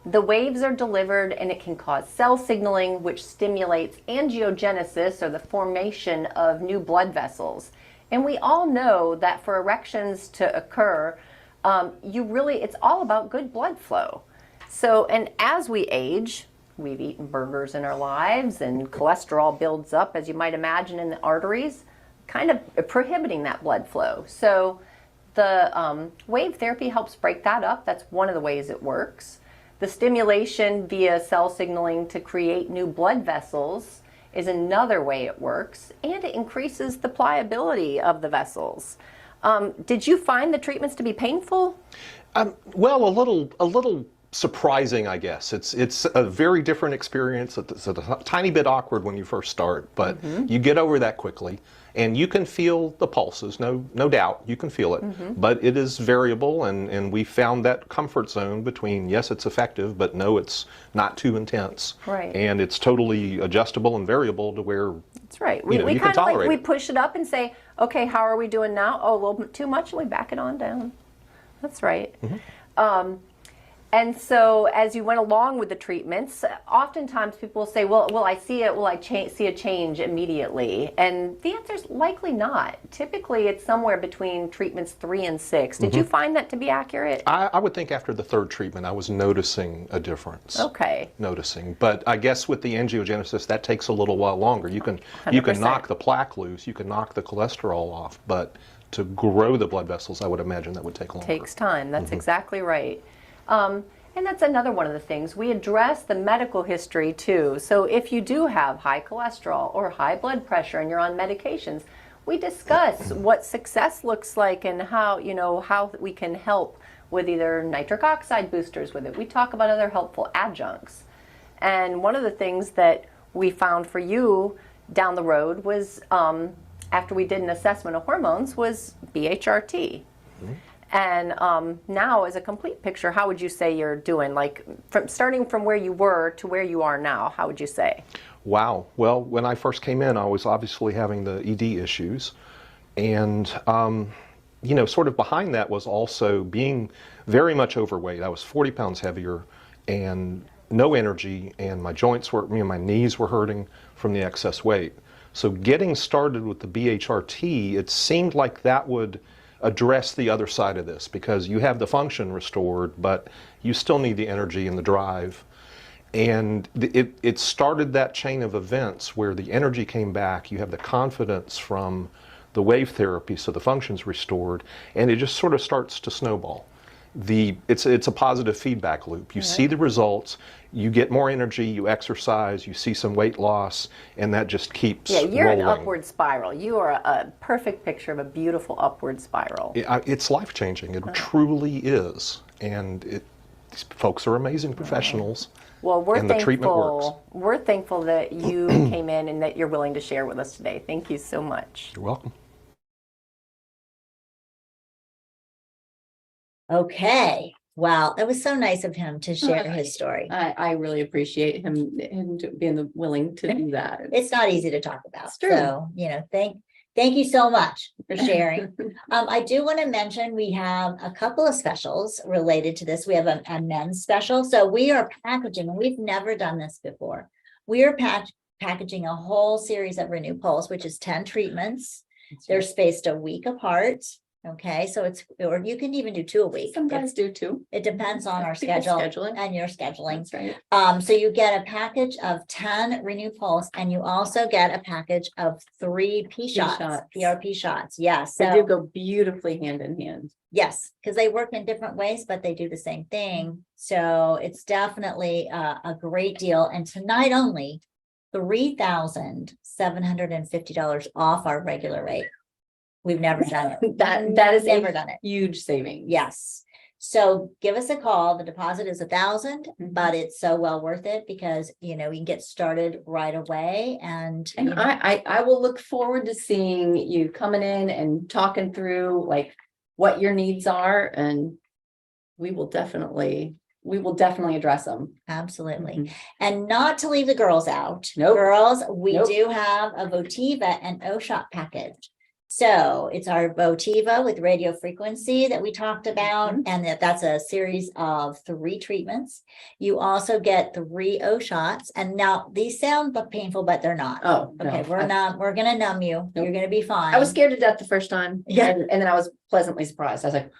The waves are delivered and it can cause cell signaling, which stimulates angiogenesis, or the formation of new blood vessels. And we all know that for erections to occur, it's all about good blood flow. So, and as we age, we've eaten burgers in our lives and cholesterol builds up, as you might imagine, in the arteries, kind of prohibiting that blood flow. So the wave therapy helps break that up. That's one of the ways it works. The stimulation via cell signaling to create new blood vessels is another way it works, and it increases the pliability of the vessels. Did you find the treatments to be painful?
Well, a little surprising, I guess. It's a very different experience. It's a tiny bit awkward when you first start, but you get over that quickly. And you can feel the pulses, no doubt, you can feel it, but it is variable, and we found that comfort zone between, yes, it's effective, but no, it's not too intense.
Right.
And it's totally adjustable and variable to where
That's right.
you
We
can
kind of like,
tolerate
we
it.
push it up and say, okay, how are we doing now? Oh, a little bit too much, and we back it on down. That's right. And so as you went along with the treatments, oftentimes people will say, well, will I see it? Will I see a change immediately? And the answer is likely not. Typically, it's somewhere between treatments 3 and 6. Did you find that to be accurate?
I would think after the third treatment, I was noticing a difference.
Okay.
But I guess with the angiogenesis, that takes a little while longer. You can
100%.
knock the plaque loose, you can knock the cholesterol off, but to grow the blood vessels, I would imagine that would take longer.
Takes time. That's exactly right. And that's another one of the things. We address the medical history too. So if you do have high cholesterol or high blood pressure and you're on medications, we discuss what success looks like and how we can help with either nitric oxide boosters with it. We talk about other helpful adjuncts. And one of the things that we found for you down the road was, after we did an assessment of hormones, was BHRT. And now, as a complete picture, how would you say you're doing? Like, starting from where you were to where you are now, how would you say?
Wow. Well, when I first came in, I was obviously having the ED issues. And, sort of behind that was also being very much overweight. I was 40 pounds heavier and no energy, and my joints were, my knees were hurting from the excess weight. So getting started with the BHRT, it seemed like that would address the other side of this, because you have the function restored, but you still need the energy and the drive. And it started that chain of events where the energy came back, you have the confidence from the wave therapy, so the function's restored, and it just sort of starts to snowball. It's a positive feedback loop. You see the results, you get more energy, you exercise, you see some weight loss, and that just keeps
you're
rolling.
an upward spiral. You are a perfect picture of a beautiful upward spiral.
It's life-changing. It truly is. And these folks are amazing professionals.
Well, we're
and the treatment works.
thankful. We're thankful that you came in and that you're willing to share with us today. Thank you so much.
You're welcome.
Okay. Well, it was so nice of him to share his story.
I really appreciate him being willing to do that.
It's not easy to talk about.
It's true.
So, thank you so much for sharing. I do want to mention we have a couple of specials related to this. We have a men's special. So we are packaging, and we've never done this before. We are packaging a whole series of Renew Pulse, which is 10 treatments. They're spaced a week apart. Okay, so or you can even do 2 a week.
Sometimes do too.
It depends on our
People's
schedule
scheduling.
and your scheduling.
That's right.
So you get a package of 10 Renew Pulse, and you also get a package of 3
shots.
PRP shots. Yes.
They do
So
go beautifully hand in hand.
yes, because they work in different ways, but they do the same thing. So it's definitely a great deal. And tonight only, $3,750 off our regular rate. We've never done it.
That is
never
a
done it.
huge savings.
Yes. So give us a call. The deposit is $1,000,
Mhm.
but it's so well worth it because, we can get started right away and.
And I will look forward to seeing you coming in and talking through like what your needs are, and we will definitely address them.
Absolutely.
Mhm.
And not to leave the girls out.
Nope.
Girls, we
Nope.
do have a Votiva and O-Shot package. So it's our Votiva with radio frequency that we talked about, and that's a series of 3 treatments. You also get 3 O shots, and now these sound painful, but they're not.
Oh, no.
Okay, we're gonna numb you. You're gonna be fine.
I was scared to death the first time.
Yeah.
And then I was pleasantly surprised. I was like,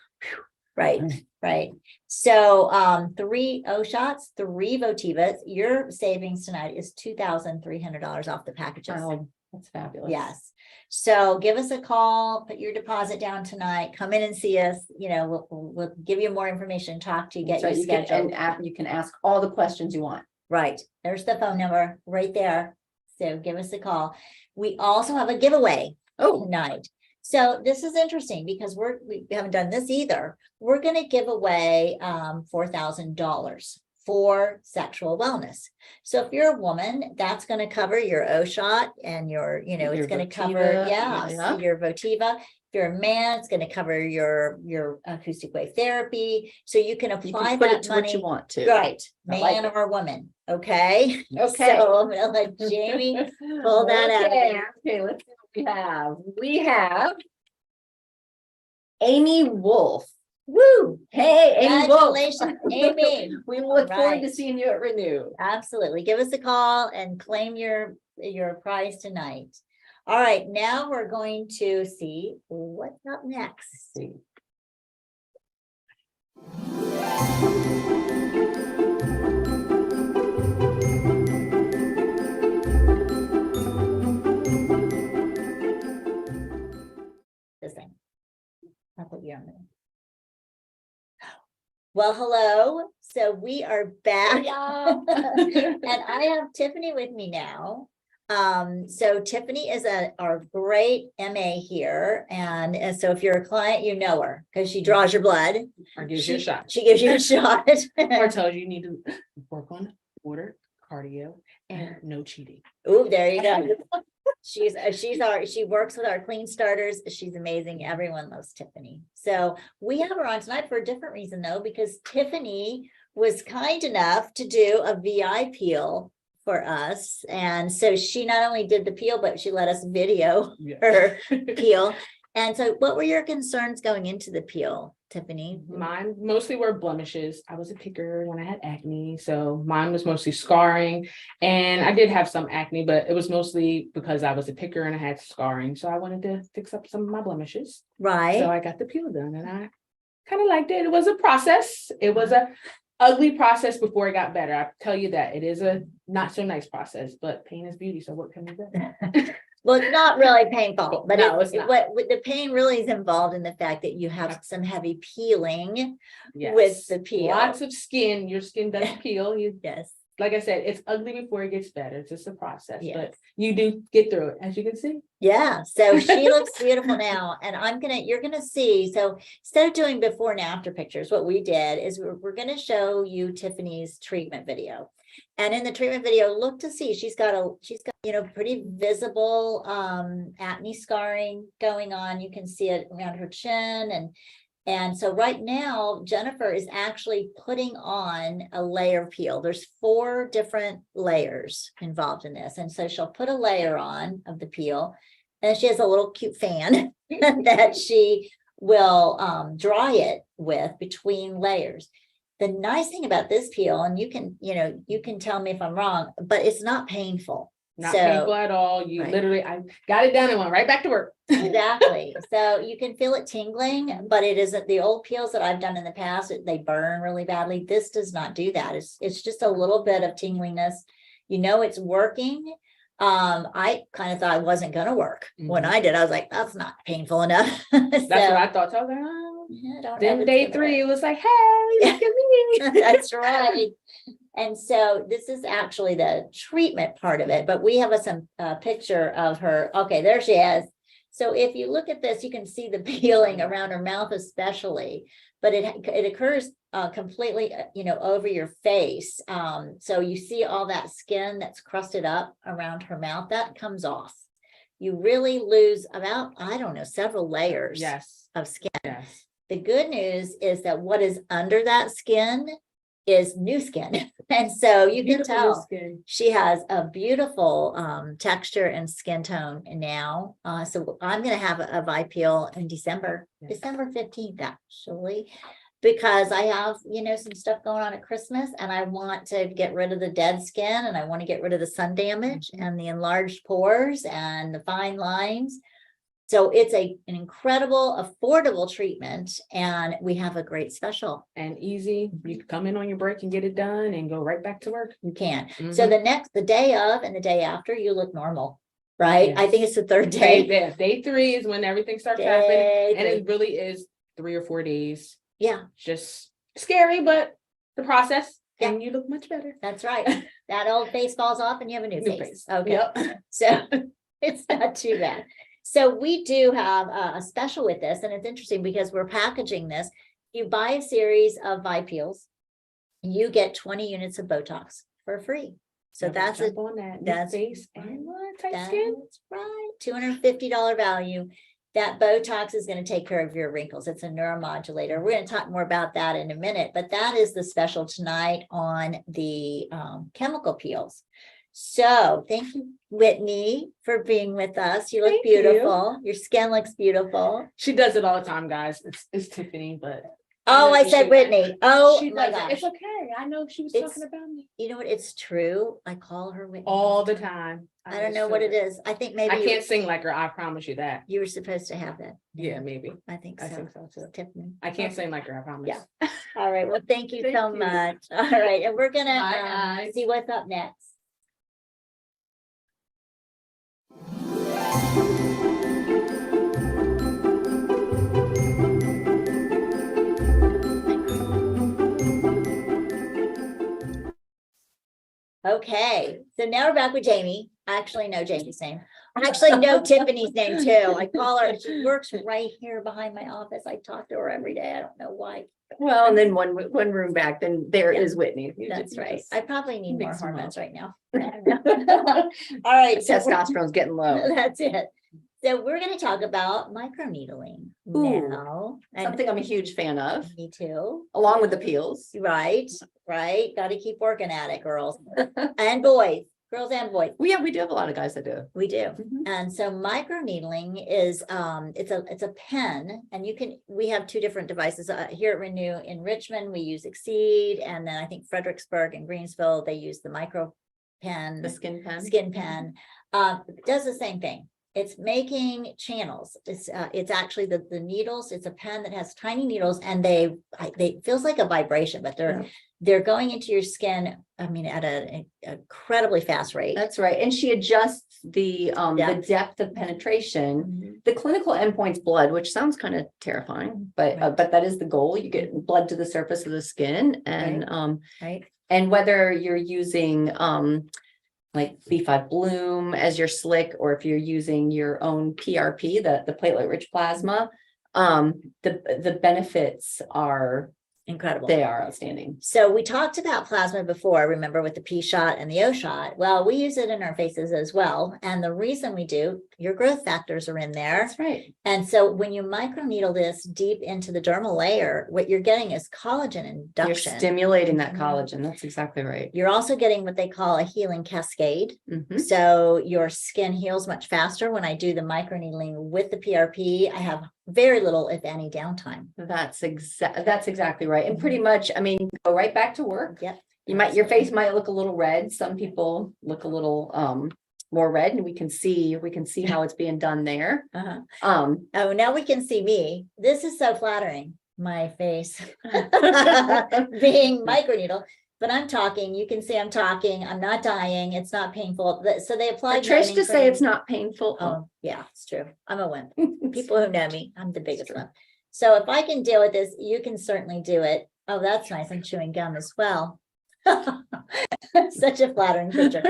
Right, right. So 3 O shots, 3 Votivas. Your savings tonight is $2,300 off the packages.
oh, that's fabulous.
Yes. So give us a call, put your deposit down tonight, come in and see us. We'll give you more information, talk to you, get
So
you
you can,
scheduled.
you can ask all the questions you want.
Right, there's the phone number right there. So give us a call. We also have a giveaway
Oh,
tonight. So this is interesting because we haven't done this either. We're gonna give away $4,000 for sexual wellness. So if you're a woman, that's gonna cover your O shot and your, it's
Your
gonna cover,
Votiva,
yeah, your Votiva. If you're a man, it's gonna cover your acoustic wave therapy. So you can
you
apply
can put it
that
to what you
money,
want to.
right,
I like
man
it.
or woman, okay?
Okay.
So I'm gonna let Jamie pull that out.
Okay, okay, let's see what we have. We have Amy Wolf.
Woo!
Hey, Amy Wolf.
Congratulations, Amy.
We look forward to
Right.
seeing you at Renew.
Absolutely. Give us a call and claim your prize tonight. All right, now we're going to see what's up next.
See.
This thing. I'll put you on there. Well, hello. So we are back. And I have Tiffany with me now. So Tiffany is our great MA here. And so if you're a client, you know her because she draws your blood.
Or gives you a shot.
She gives you a shot.
Or tells you need to work on order, cardio, and no cheating.
Ooh, there you go. She works with our clean starters. She's amazing. Everyone loves Tiffany. So we have her on tonight for a different reason though, because Tiffany was kind enough to do a VI peel for us. And so she not only did the peel, but she let us video her peel. And so what were your concerns going into the peel, Tiffany?
Mine mostly were blemishes. I was a picker when I had acne, so mine was mostly scarring. And I did have some acne, but it was mostly because I was a picker and I had scarring. So I wanted to fix up some of my blemishes.
Right.
So I got the peel done and I kind of liked it. It was a process. It was a ugly process before it got better. I tell you that it is a not so nice process, but pain is beauty. So what can we do?
Well, it's not really painful, but
No, it's not.
what the pain really is involved in the fact that you have some heavy peeling
Yes.
with the peel.
Lots of skin. Your skin does peel.
Yes.
Like I said, it's ugly before it gets better. It's just a process,
Yes.
but you do get through it, as you can see.
Yeah, so she looks beautiful now, and you're gonna see, so instead of doing before and after pictures, what we did is we're gonna show you Tiffany's treatment video. And in the treatment video, look to see, she's got pretty visible acne scarring going on. You can see it around her chin, and so right now, Jennifer is actually putting on a layer peel. There's 4 different layers involved in this. And so she'll put a layer on of the peel, and she has a little cute fan that she will dry it with between layers. The nice thing about this peel, and you can tell me if I'm wrong, but it's not painful.
Not
So-
painful at all. You
Right.
literally, I got it done and went right back to work.
Exactly. So you can feel it tingling, but it isn't the old peels that I've done in the past. They burn really badly. This does not do that. It's just a little bit of tingliness. It's working. I kind of thought it wasn't going to work. When I did, I was like, that's not painful enough.
That's what I thought. So I was like, oh. Then day 3, it was like, hey, look at me.
That's right. And so this is actually the treatment part of it, but we have some picture of her. Okay, there she is. So if you look at this, you can see the peeling around her mouth, especially, but it occurs completely, over your face. So you see all that skin that's crusted up around her mouth, that comes off. You really lose about, I don't know, several layers
Yes.
of skin.
Yes.
The good news is that what is under that skin is new skin. And so you can
Beautiful new
tell
skin.
she has a beautiful texture and skin tone now. So I'm gonna have a ViPeel in December,
Yeah.
December 15th, actually. Because I have, some stuff going on at Christmas and I want to get rid of the dead skin and I want to get rid of the sun damage and the enlarged pores and the fine lines. So it's an incredible, affordable treatment and we have a great special.
And easy. You can come in on your break and get it done and go right back to work.
You can. So
Mhm.
the day of and the day after, you look normal, right? I think
Yes.
it's the third
Day,
day.
day 3 is when everything starts
Day
happening. And it
three.
really is 3 or 4 days.
Yeah,
Just scary, but the process.
Yeah.
And you look much better.
that's right. That old face falls off and you have a new
New
face.
face.
Okay.
Yep.
So it's not too bad. So we do have a special with this, and it's interesting because we're packaging this. You buy a series of ViPeels, you get 20 units of Botox for free. So
Never
that's a
jump on that. New
that's
face
right.
and what tight skin.
that's right. $250 value. That Botox is going to take care of your wrinkles. It's a neuromodulator. We're going to talk more about that in a minute, but that is the special tonight on the chemical peels. So thank you, Whitney, for being with us. You look
Thank you.
beautiful. Your skin looks beautiful.
She does it all the time, guys. It's Tiffany, but
Oh, I
know
said
she-
Whitney. Oh
she
my
does it.
gosh.
It's okay. I know she was
It's-
talking about me
You know what? It's true. I call her Whitney
all the time.
I don't know what it is. I think maybe
I can't sing like her. I promise you that.
you were supposed to have that.
Yeah, maybe.
I think
I
so.
think so too.
Tiffany.
I can't sing like her. I promise.
Yeah. All right. Well, thank you
Thank
so
you.
much. All right. And we're gonna
Bye, guys.
see what's up next. Okay, so now we're back with Jamie. I actually know Jamie's name. I actually know Tiffany's name too. I call her, she works right here behind my office. I talk to her every day. I don't know why.
Well, and then one room back, then there
Yeah.
is Whitney. You
That's
just-
right.
just-
I probably need more
mix 'em up.
hormones right now. All right, so
Testosterone's getting low.
that's it. So we're gonna talk about microneedling
Ooh,
now. And
Something I'm a huge fan of,
me too.
along with the peels.
Right, right. Got to keep working at it, girls and boys, girls and boys.
Well, yeah, we do have a lot of guys that do.
We do.
Mhm.
And so microneedling is it's a pen, and we have two different devices here at Renew in Richmond. We use Exceed, and then I think Fredericksburg and Greensville, they use the micro pen,
The skin pen.
skin pen. It does the same thing. It's making channels. It's actually the needles. It's a pen that has tiny needles, and they feels like a vibration, but they're going into your skin. I mean, at an incredibly fast rate.
That's right. And she adjusts the
Depth.
depth of penetration.
Mhm.
The clinical endpoint's blood, which sounds kind of terrifying, but that is the goal. You get blood to the surface of the skin, and
Right.
and whether you're using like B5 Bloom as your slick, or if you're using your own PRP, the platelet rich plasma, the benefits are
Incredible.
They are outstanding.
So we talked about plasma before, remember, with the P shot and the O shot. Well, we use it in our faces as well. And the reason we do, your growth factors are in there.
That's right.
And so when you microneedle this deep into the dermal layer, what you're getting is collagen
You're
induction.
stimulating that
Mhm.
collagen. That's exactly right.
You're also getting what they call a healing cascade.
Mhm.
So your skin heals much faster. When I do the microneedling with the PRP, I have very little, if any, downtime.
That's exactly right. And pretty much, I mean, go right back to work.
Yep.
Your face might look a little red. Some people look a little more red, and we can see how it's being done there.
Uh-huh.
Um,
Oh, now we can see me. This is so flattering, my face being microneedle. But I'm talking, you can see I'm talking, I'm not dying, it's not painful. So they
for
applied.
Trish to say it's not painful.
Oh, yeah, it's true. I'm a wimp. People who know me, I'm the biggest one. So if I can deal with this, you can certainly do it. Oh, that's nice. I'm chewing gum as well. Such a flattering picture.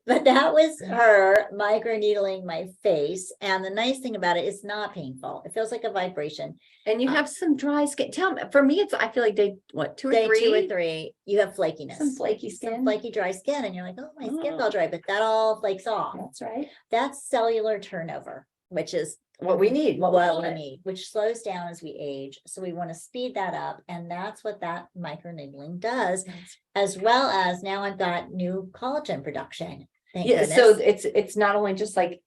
But that was her microneedling my face. And the nice thing about it, it's not painful. It feels like a vibration.
And you have some dry skin. Tell me, for me, I feel like day 2 or
Day
3.
2 or 3, you have flakiness.
Some flaky
Some
skin.
flaky dry skin. And you're like, oh, my skin's
Oh.
all dry, but that all flakes off.
That's right.
That's cellular turnover, which is
what we need, what we
what we
want.
need, which slows down as we age. So we want to speed that up. And that's what that microneedling does, as well as now I've got new collagen production. Thank
Yeah, so
goodness.
it's not only just like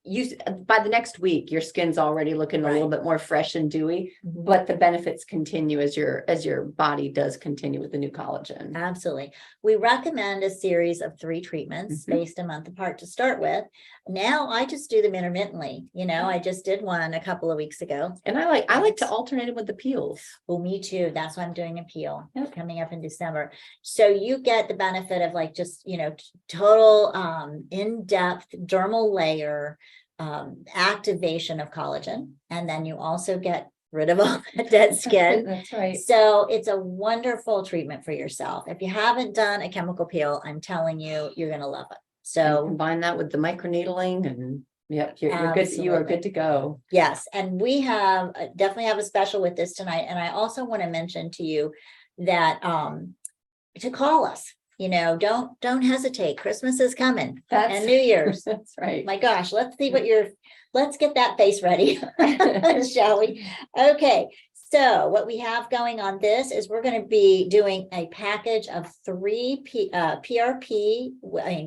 by the next week, your skin's already looking a little
Right.
bit more fresh and dewy,
Mhm.
but the benefits continue as your body does continue with the new collagen.
Absolutely. We recommend a series of 3 treatments
Mhm.
spaced a month apart to start with. Now I just do them intermittently. I just did one a couple of weeks ago.
And I like to alternate it with the peels.
Well, me too. That's why I'm doing a peel
Yep.
coming up in December. So you get the benefit of like just, total in-depth dermal layer activation of collagen. And then you also get rid of all the dead skin.
That's right.
So it's a wonderful treatment for yourself. If you haven't done a chemical peel, I'm telling you, you're going to love it.
So
So
combine that with the microneedling and yep, you're good. You are
Absolutely.
good to go.
yes, and we have definitely have a special with this tonight. And I also want to mention to you that to call us, don't hesitate. Christmas is coming and New Year's.
That's right.
My gosh, let's see let's get that face ready, shall we? Okay, so what we have going on this is we're going to be doing a package of 3 PRP,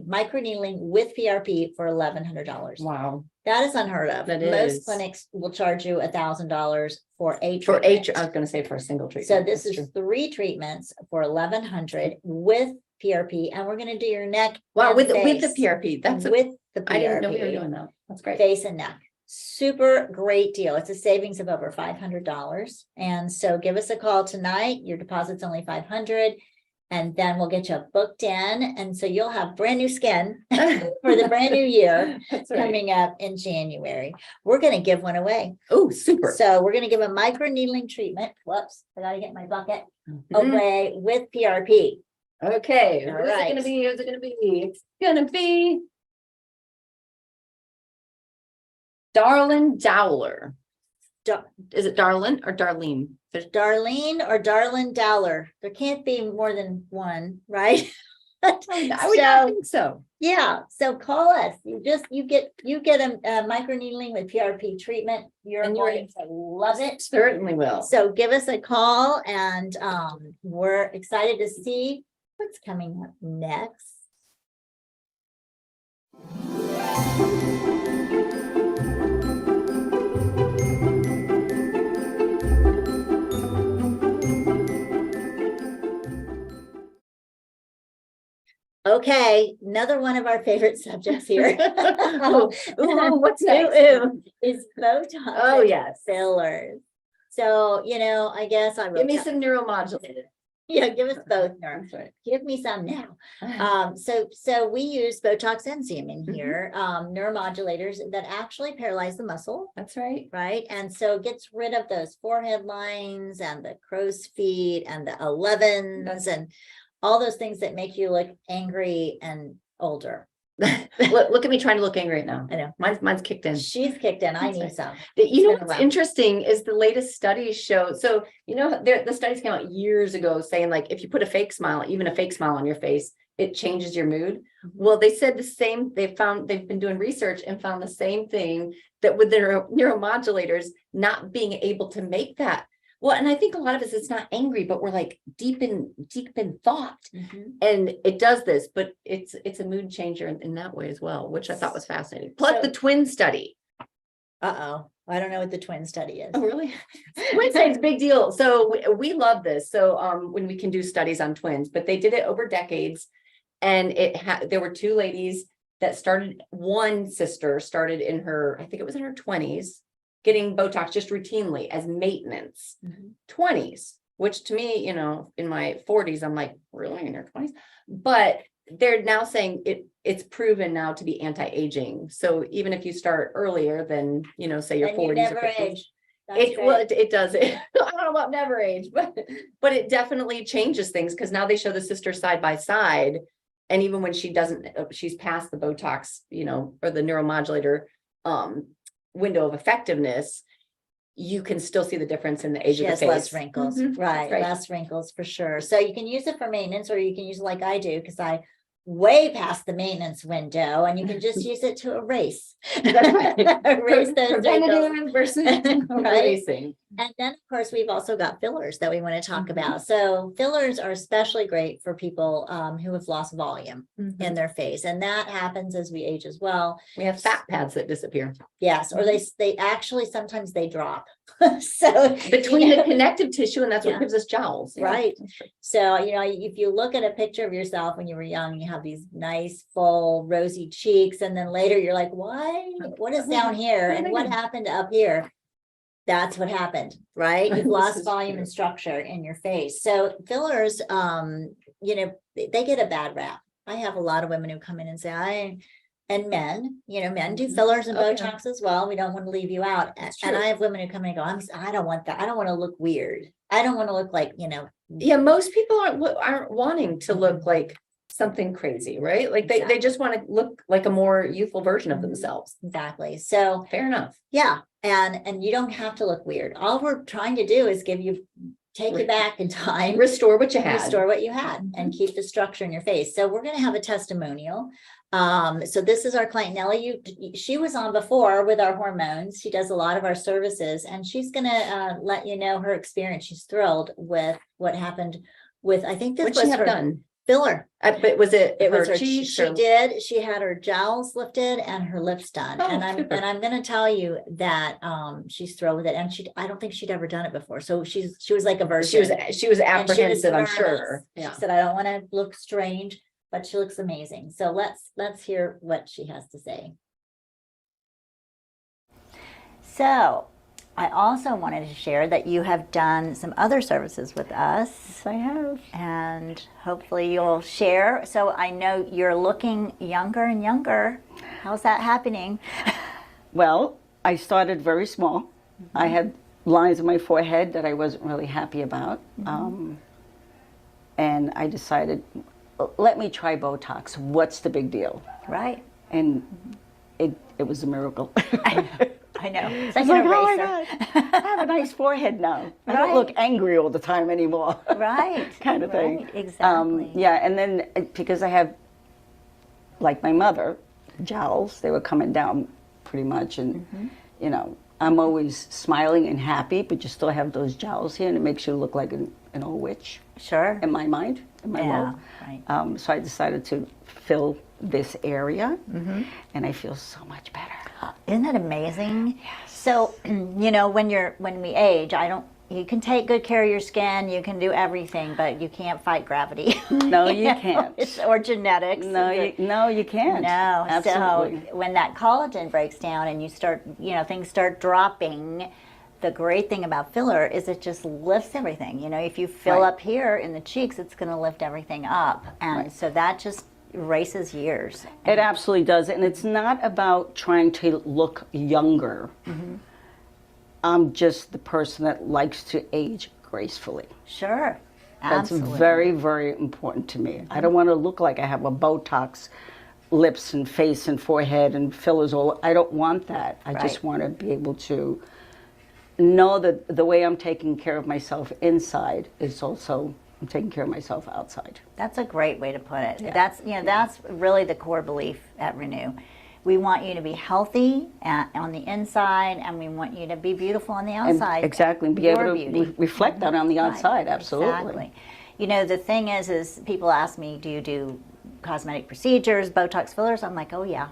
microneedling with PRP for $1,100.
Wow.
That is unheard of.
That
Most
is.
clinics will charge you $1,000 for a
For
treatment.
I was going to say for a single treatment.
So this
That's
is
true.
3 treatments for $1,100 with PRP, and we're going to do your neck.
Wow,
and
with the
face.
PRP. That's
with the PRP.
I didn't know we were doing that. That's great.
Face and neck. Super great deal. It's a savings of over $500. And so give us a call tonight. Your deposit's only $500. And then we'll get you booked in. And so you'll have brand new skin for the brand new year
That's right.
coming up in January. We're going to give one away.
Oh, super.
So we're going to give a microneedling treatment. Whoops, I got to get my bucket
Mhm.
away with PRP.
Okay,
All
who's it
right.
gonna be? Who's it gonna be? It's gonna be Darlene Dowler.
Da-
Is it Darlene or Darlene? There's
Darlene or Darlin Dowler. There can't be more than one, right?
I would not think so.
Yeah, so call us. You get a microneedling with PRP treatment. You're
And you're-
going to love it.
Certainly will.
So give us a call and we're excited to see what's coming up next. Okay, another one of our favorite subjects here.
Ooh, what's next?
Is Botox.
Oh,
and
yes.
fillers. So, I guess I
Give
wrote
me
down-
some neuromodulated.
Yeah, give us both, Nora.
That's right.
Give me some now. So we use Botox enzyme in
Mhm.
here, neuromodulators that actually paralyze the muscle,
That's right.
right? And so it gets rid of those forehead lines and the crow's feet and the 11s and all those things that make you look angry and older.
Look at me trying to look angry right now.
I know.
Mine's kicked in.
She's kicked in. I
That's
need
right.
some.
You know
It's been
what's
around.
interesting is the latest studies show, so the studies came out years ago saying like if you put a fake smile, even a fake smile on your face, it changes your mood. Well, they said the same, they've been doing research and found the same thing, that with their neuromodulators not being able to make that. Well, and I think a lot of us, it's not angry, but we're like deep in thought.
Mhm.
And it does this, but it's a mood changer in that way as well, which I thought was fascinating. Plus
So-
the twin study.
Uh-oh. I don't know what the twin study is.
Oh, really? Twin study's a big deal. So we love this. So when we can do studies on twins, but they did it over decades. And there were 2 ladies that started, one sister started in her, I think it was in her 20s, getting Botox just routinely as maintenance.
Mhm.
20s, which to me, in my 40s, I'm like, really in your 20s? But they're now saying it's proven now to be anti-aging. So even if you start earlier than, say your
And you
40s or
never
50s.
age. That's great.
It does. I don't know about never age, but it definitely changes things because now they show the sisters side by side. And even when she's past the Botox, or the neuromodulator window of effectiveness, you can still see the difference in the age
She
of the
has
face.
less wrinkles,
Mhm,
right?
that's
Less wrinkles for sure. So you can use it for maintenance, or you can use it like I do, because I way past the maintenance window and you can just use it to erase.
That's right.
Erase those wrinkles.
Preventative versus
Right.
racing.
And then, of course, we've also got fillers that we want to talk about. So fillers are especially great for people who have lost volume in their face. And that happens as we age as well.
We have fat pads that disappear.
Yes, or they actually, sometimes they drop. So
Between
you
the
know,
connective tissue, and that's what
Yeah.
gives us jowls. Yeah,
Right.
that's true.
So, if you look at a picture of yourself when you were young, you have these nice, full, rosy cheeks, and then later you're like, why? What is down here? And what happened up here? That's what happened, right? You've
This
lost
is
volume
true.
and structure in your face. So fillers, they get a bad rap. I have a lot of women who come in and say, and men, men do
Mhm.
fillers and
Oh, yeah.
Botox as well. We don't want to leave you out.
That's
And
true.
I have women who come in and go, I don't want that. I don't want to look weird. I don't want to look like,
Yeah, most people aren't wanting to look like something crazy, right? Like they just want to look like a more youthful version of
Mhm.
themselves.
exactly. So
Fair enough.
yeah, and you don't have to look weird. All we're trying to do is take you back in time,
Restore what you had.
restore what you had, and keep the structure in your face. So we're going to have a testimonial. So this is our client Nellie. She was on before with our hormones. She does a lot of our services, and she's going to let you know her experience. She's thrilled with what happened with. I think this
What'd
was
she have
her
done?
filler.
But was it
It was
her
her
cheeks?
she had her jowls lifted and her lips done.
Oh,
And
super.
I'm gonna tell you that she's thrilled with it. And I don't think she'd ever done it before. So she was like a virgin.
She was
And she was
apprehensive, I'm
nervous.
sure.
She
Yeah.
said, I don't want to look strange, but she looks amazing. So let's hear what she has to say. So I also wanted to share that you have done some other services with us.
Yes, I have.
And hopefully you'll share. So I know you're looking younger and younger. How's that happening?
Well, I started very small. I had lines on my forehead that I wasn't really happy about. And I decided, let me try Botox. What's the big deal?
Right.
And it was a miracle.
I know. It's
I
like
was
an
like, oh my
eraser.
God, I have a nice forehead now. I
Right.
don't look angry all the time anymore.
Right.
Kind of thing.
Right, exactly.
Yeah, and then because I have, like my mother, jowls, they were coming down pretty much. And, I'm always smiling and happy, but you still have those jowls here, and it makes you look like an old witch
Sure.
in my mind, in my world.
Right.
So I decided to fill this area, and I feel so much better.
Isn't that amazing? So, when we age, you can take good care of your skin, you can do everything, but you can't fight gravity.
No, you can't.
Or genetics.
No, you can't.
No,
Absolutely.
so when that collagen breaks down and you start, things start dropping, the great thing about filler is it just lifts everything. If you fill
Right.
up here in the cheeks, it's going to lift everything up. And so that just erases years.
It absolutely does. And it's not about trying to look younger. I'm just the person that likes to age gracefully.
Sure.
That's
Absolutely.
very, very important to me. I don't want to look like I have a Botox lips and face and forehead and fillers all. I don't want that. I just
Right.
want to be able to know that the way I'm taking care of myself inside is also I'm taking care of myself outside.
That's a great way to put it. That's really the core belief at Renew. We want you to be healthy on the inside, and we want you to be beautiful on the
And
outside.
exactly. And be
Your
able to
beauty.
reflect that on the
Right,
outside. Absolutely.
Exactly. The thing is people ask me, do you do cosmetic procedures, Botox fillers? I'm like, oh yeah.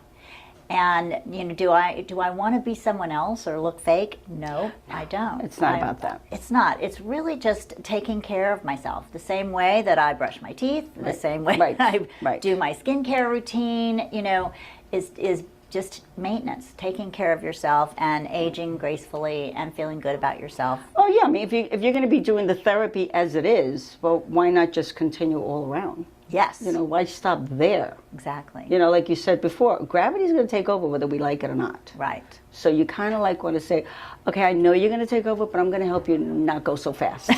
And do I want to be someone else or look fake? No, I don't.
It's not about that.
It's not. It's really just taking care of myself the same way that I brush my teeth, the same way
Right.
I
Right.
do my skincare routine. Is just maintenance, taking care of yourself and aging gracefully and feeling good about yourself.
Oh yeah, I mean, if you're going to be doing the therapy as it is, well, why not just continue all around?
Yes.
Why stop there?
Exactly.
Like you said before, gravity's going to take over whether we like it or not.
Right.
So you kind of want to say, okay, I know you're going to take over, but I'm going to help you not go so fast.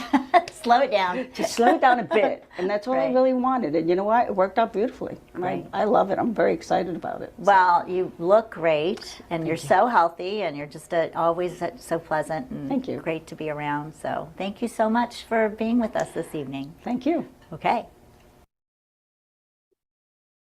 Slow it down.
Just slow it down a bit. And that's all I
Right.
really wanted. And you know what? It worked out beautifully.
Right.
I love it. I'm very excited about it.
Well, you look great, and you're so healthy, and you're just always so pleasant and
Thank you.
great to be around. So thank you so much for being with us this evening.
Thank you.
Okay.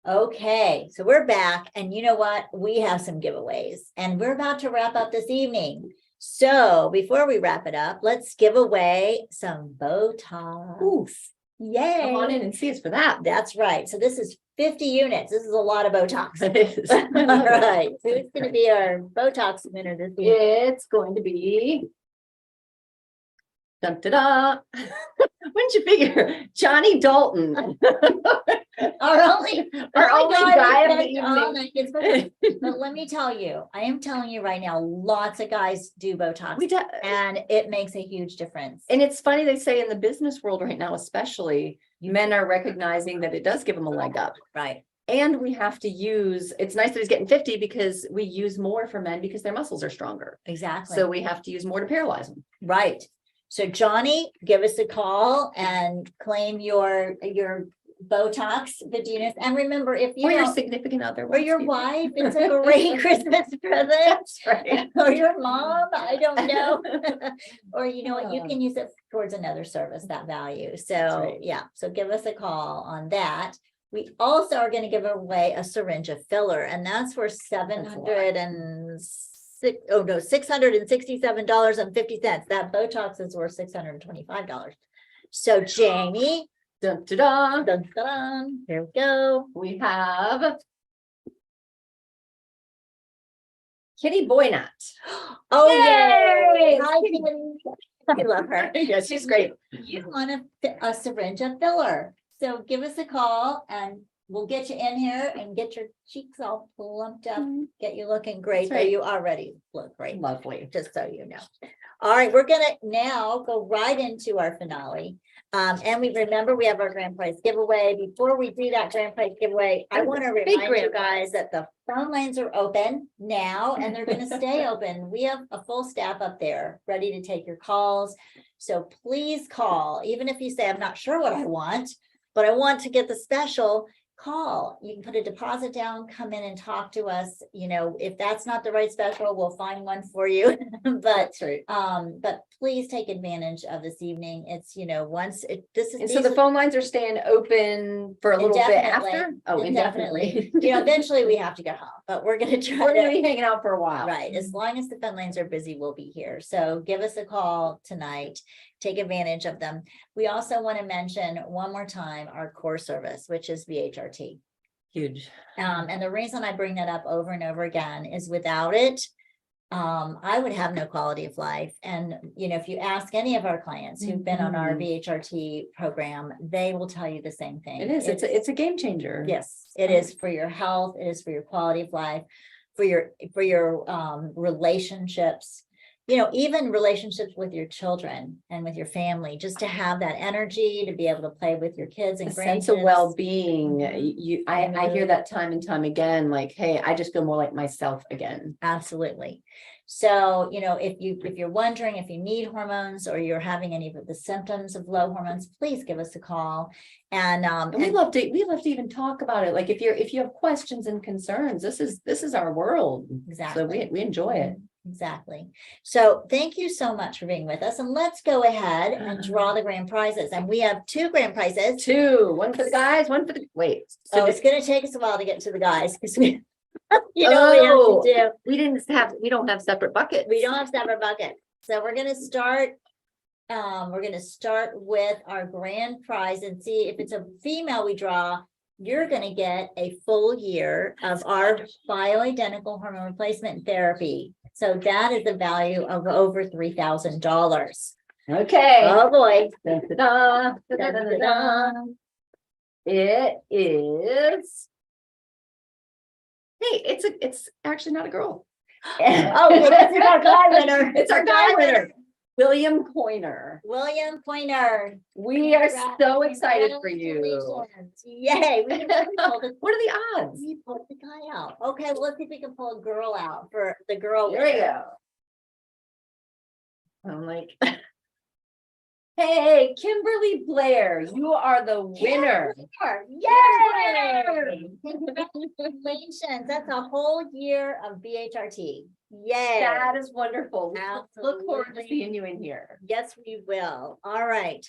Okay, so we're back, and you know what? We have some giveaways, and we're about to wrap up this evening. So before we wrap it up, let's give away some Botox.
Oof.
Yay!
Come on in and see us for that.
That's right. So this is 50 units. This is a lot of Botox.
It is.
All right. Who's going to be our Botox winner this week?
It's going to be. Dun, da, da. Wouldn't you figure? Johnny Dalton.
Our only,
Our
oh
only
my God,
guy of the
it's all
evening.
night. It's Botox. But let me tell you, I am telling you right now, lots of guys do Botox,
We do,
and it makes a huge difference.
and it's funny, they say in the business world right now, especially, men are recognizing that it does give them a leg up.
Right.
And we have to use, it's nice that he's getting 50 because we use more for men because their muscles are stronger.
Exactly.
So we have to use more to paralyze them.
Right. So Johnny, give us a call and claim your Botox, Virginius. And remember, if you
Or your
don't,
significant other.
or your wife, it's a great Christmas present.
That's right.
Or your mom, I don't know. Or you know what, you
Yeah.
can use it towards another service, that value. So
right.
yeah, so give us a call on that. We also are going to give away a syringe of filler, and that's for $667.50. That Botox is worth $625. So Jamie,
Dun, da, da.
dun, dun, dun, here we go.
We have Kitty Boynat.
Oh
Yay!
yay! Hi, Kitty. I love her.
Yeah, she's great.
You want a syringe of filler. So give us a call and we'll get you in here and get your cheeks all plumped up, get you looking great.
That's
Though
right.
you already look great,
Lovely.
just so you know. All right, we're gonna now go right into our finale. And we remember we have our grand prize giveaway. Before we do that grand prize giveaway, I want to
Big
remind you
grand
guys that the phone lines are open now and they're gonna stay open. We have a full staff up there ready to take your calls. So please call, even if you say, I'm not sure what I want, but I want to get the special. Call. You can put a deposit down, come in and talk to us. You know, if that's not the right special, we'll find one for you. But
That's right.
but please take advantage of this evening. It's, you know, once it, this is.
And so the phone lines are staying open for a little bit
Indefinitely.
after? Oh, indefinitely.
You know, eventually we have to go home, but we're gonna try
We're gonna
to.
be hanging out for a while.
Right, as long as the phone lines are busy, we'll be here. So give us a call tonight, take advantage of them. We also want to mention one more time our core service, which is VHRT.
Huge.
And the reason I bring that up over and over again is without it, I would have no quality of life. And, you know, if you ask any of our clients who've been on our VHRT program, they will tell you the same thing.
It is. It's a game changer.
Yes, it is for your health. It is for your quality of life, for your relationships, you know, even relationships with your children and with your family, just to have that energy to be able to play with your kids and
A sense of
grandkids.
well-being.
Mhm.
I hear that time and time again, like, hey, I just feel more like myself again.
Absolutely. So, you know, if you're wondering if you need hormones or you're having any of the symptoms of low hormones, please give us a call. And
And we love to even talk about it. Like if you have questions and concerns, this is our world.
exactly.
So we enjoy it.
Exactly. So thank you so much for being with us, and let's go ahead and draw the grand prizes. And we have 2 grand prizes.
Two, one for the guys, one for the, wait.
So
So
it's going to take us a while to get to the guys because we, you know, what we have to do.
we don't have separate buckets.
We don't have separate buckets. So we're going to start. We're going to start with our grand prize and see if it's a female we draw. You're going to get a full year of our bioidentical hormone replacement therapy. So that is a value of over $3,000.
Okay.
Oh boy.
Dun, da, da, da, da, da, da, da. It is. Hey, it's actually not a girl.
Oh, well, this is our guy winner.
It's our guy winner, William Coiner.
William Pointer.
We are so excited for you.
Congratulations. Yay. We pulled it.
What are the odds?
We pulled the guy out. Okay, well, let's see if we can pull a girl out for the girl.
Here we
winner.
go. I'm like, hey, Kimberly Blair, you are the winner.
Yay! Congratulations. That's a whole year of BHRT. Yay.
That is wonderful. Look forward to
Absolutely.
seeing you in here.
Yes, we will. All right.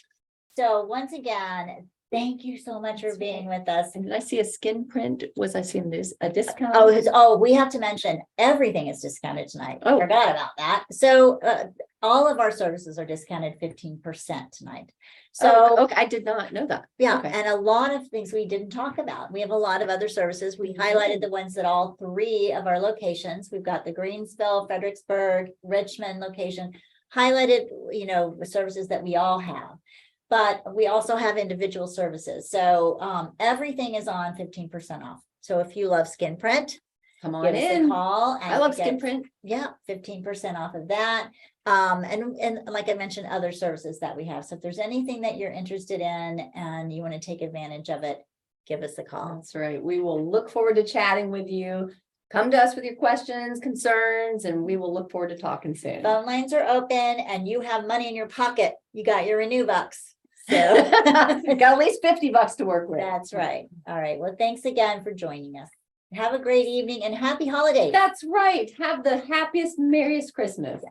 So once again, Thank you so much for being with us.
And did I see a skin print? Was I seeing this, a discount?
We have to mention, everything is discounted tonight. I
Oh.
forgot about that. So, all of our services are discounted 15% tonight. So,
Oh, okay, I did not know that.
yeah,
Okay.
and a lot of things we didn't talk about. We have a lot of other services. We highlighted the ones that all three of our locations, we've got the Greensville, Fredericksburg, Richmond location, highlighted, the services that we all have. But we also have individual services. So, everything is on 15% off. So if you love skin print,
Come
give
on
us a
in.
call.
I love skin
get-
print.
Yeah, 15% off of that. And like I mentioned, other services that we have. So if there's anything that you're interested in and you want to take advantage of it, give us a call.
That's right. We will look forward to chatting with you. Come to us with your questions, concerns, and we will look forward to talking soon.
Phone lines are open and you have money in your pocket. You got your Renew bucks. So
Got at least $50 to work with.
that's right. All right. Well, thanks again for joining us. Have a great evening and happy holidays.
That's right. Have the happiest, merriest Christmas.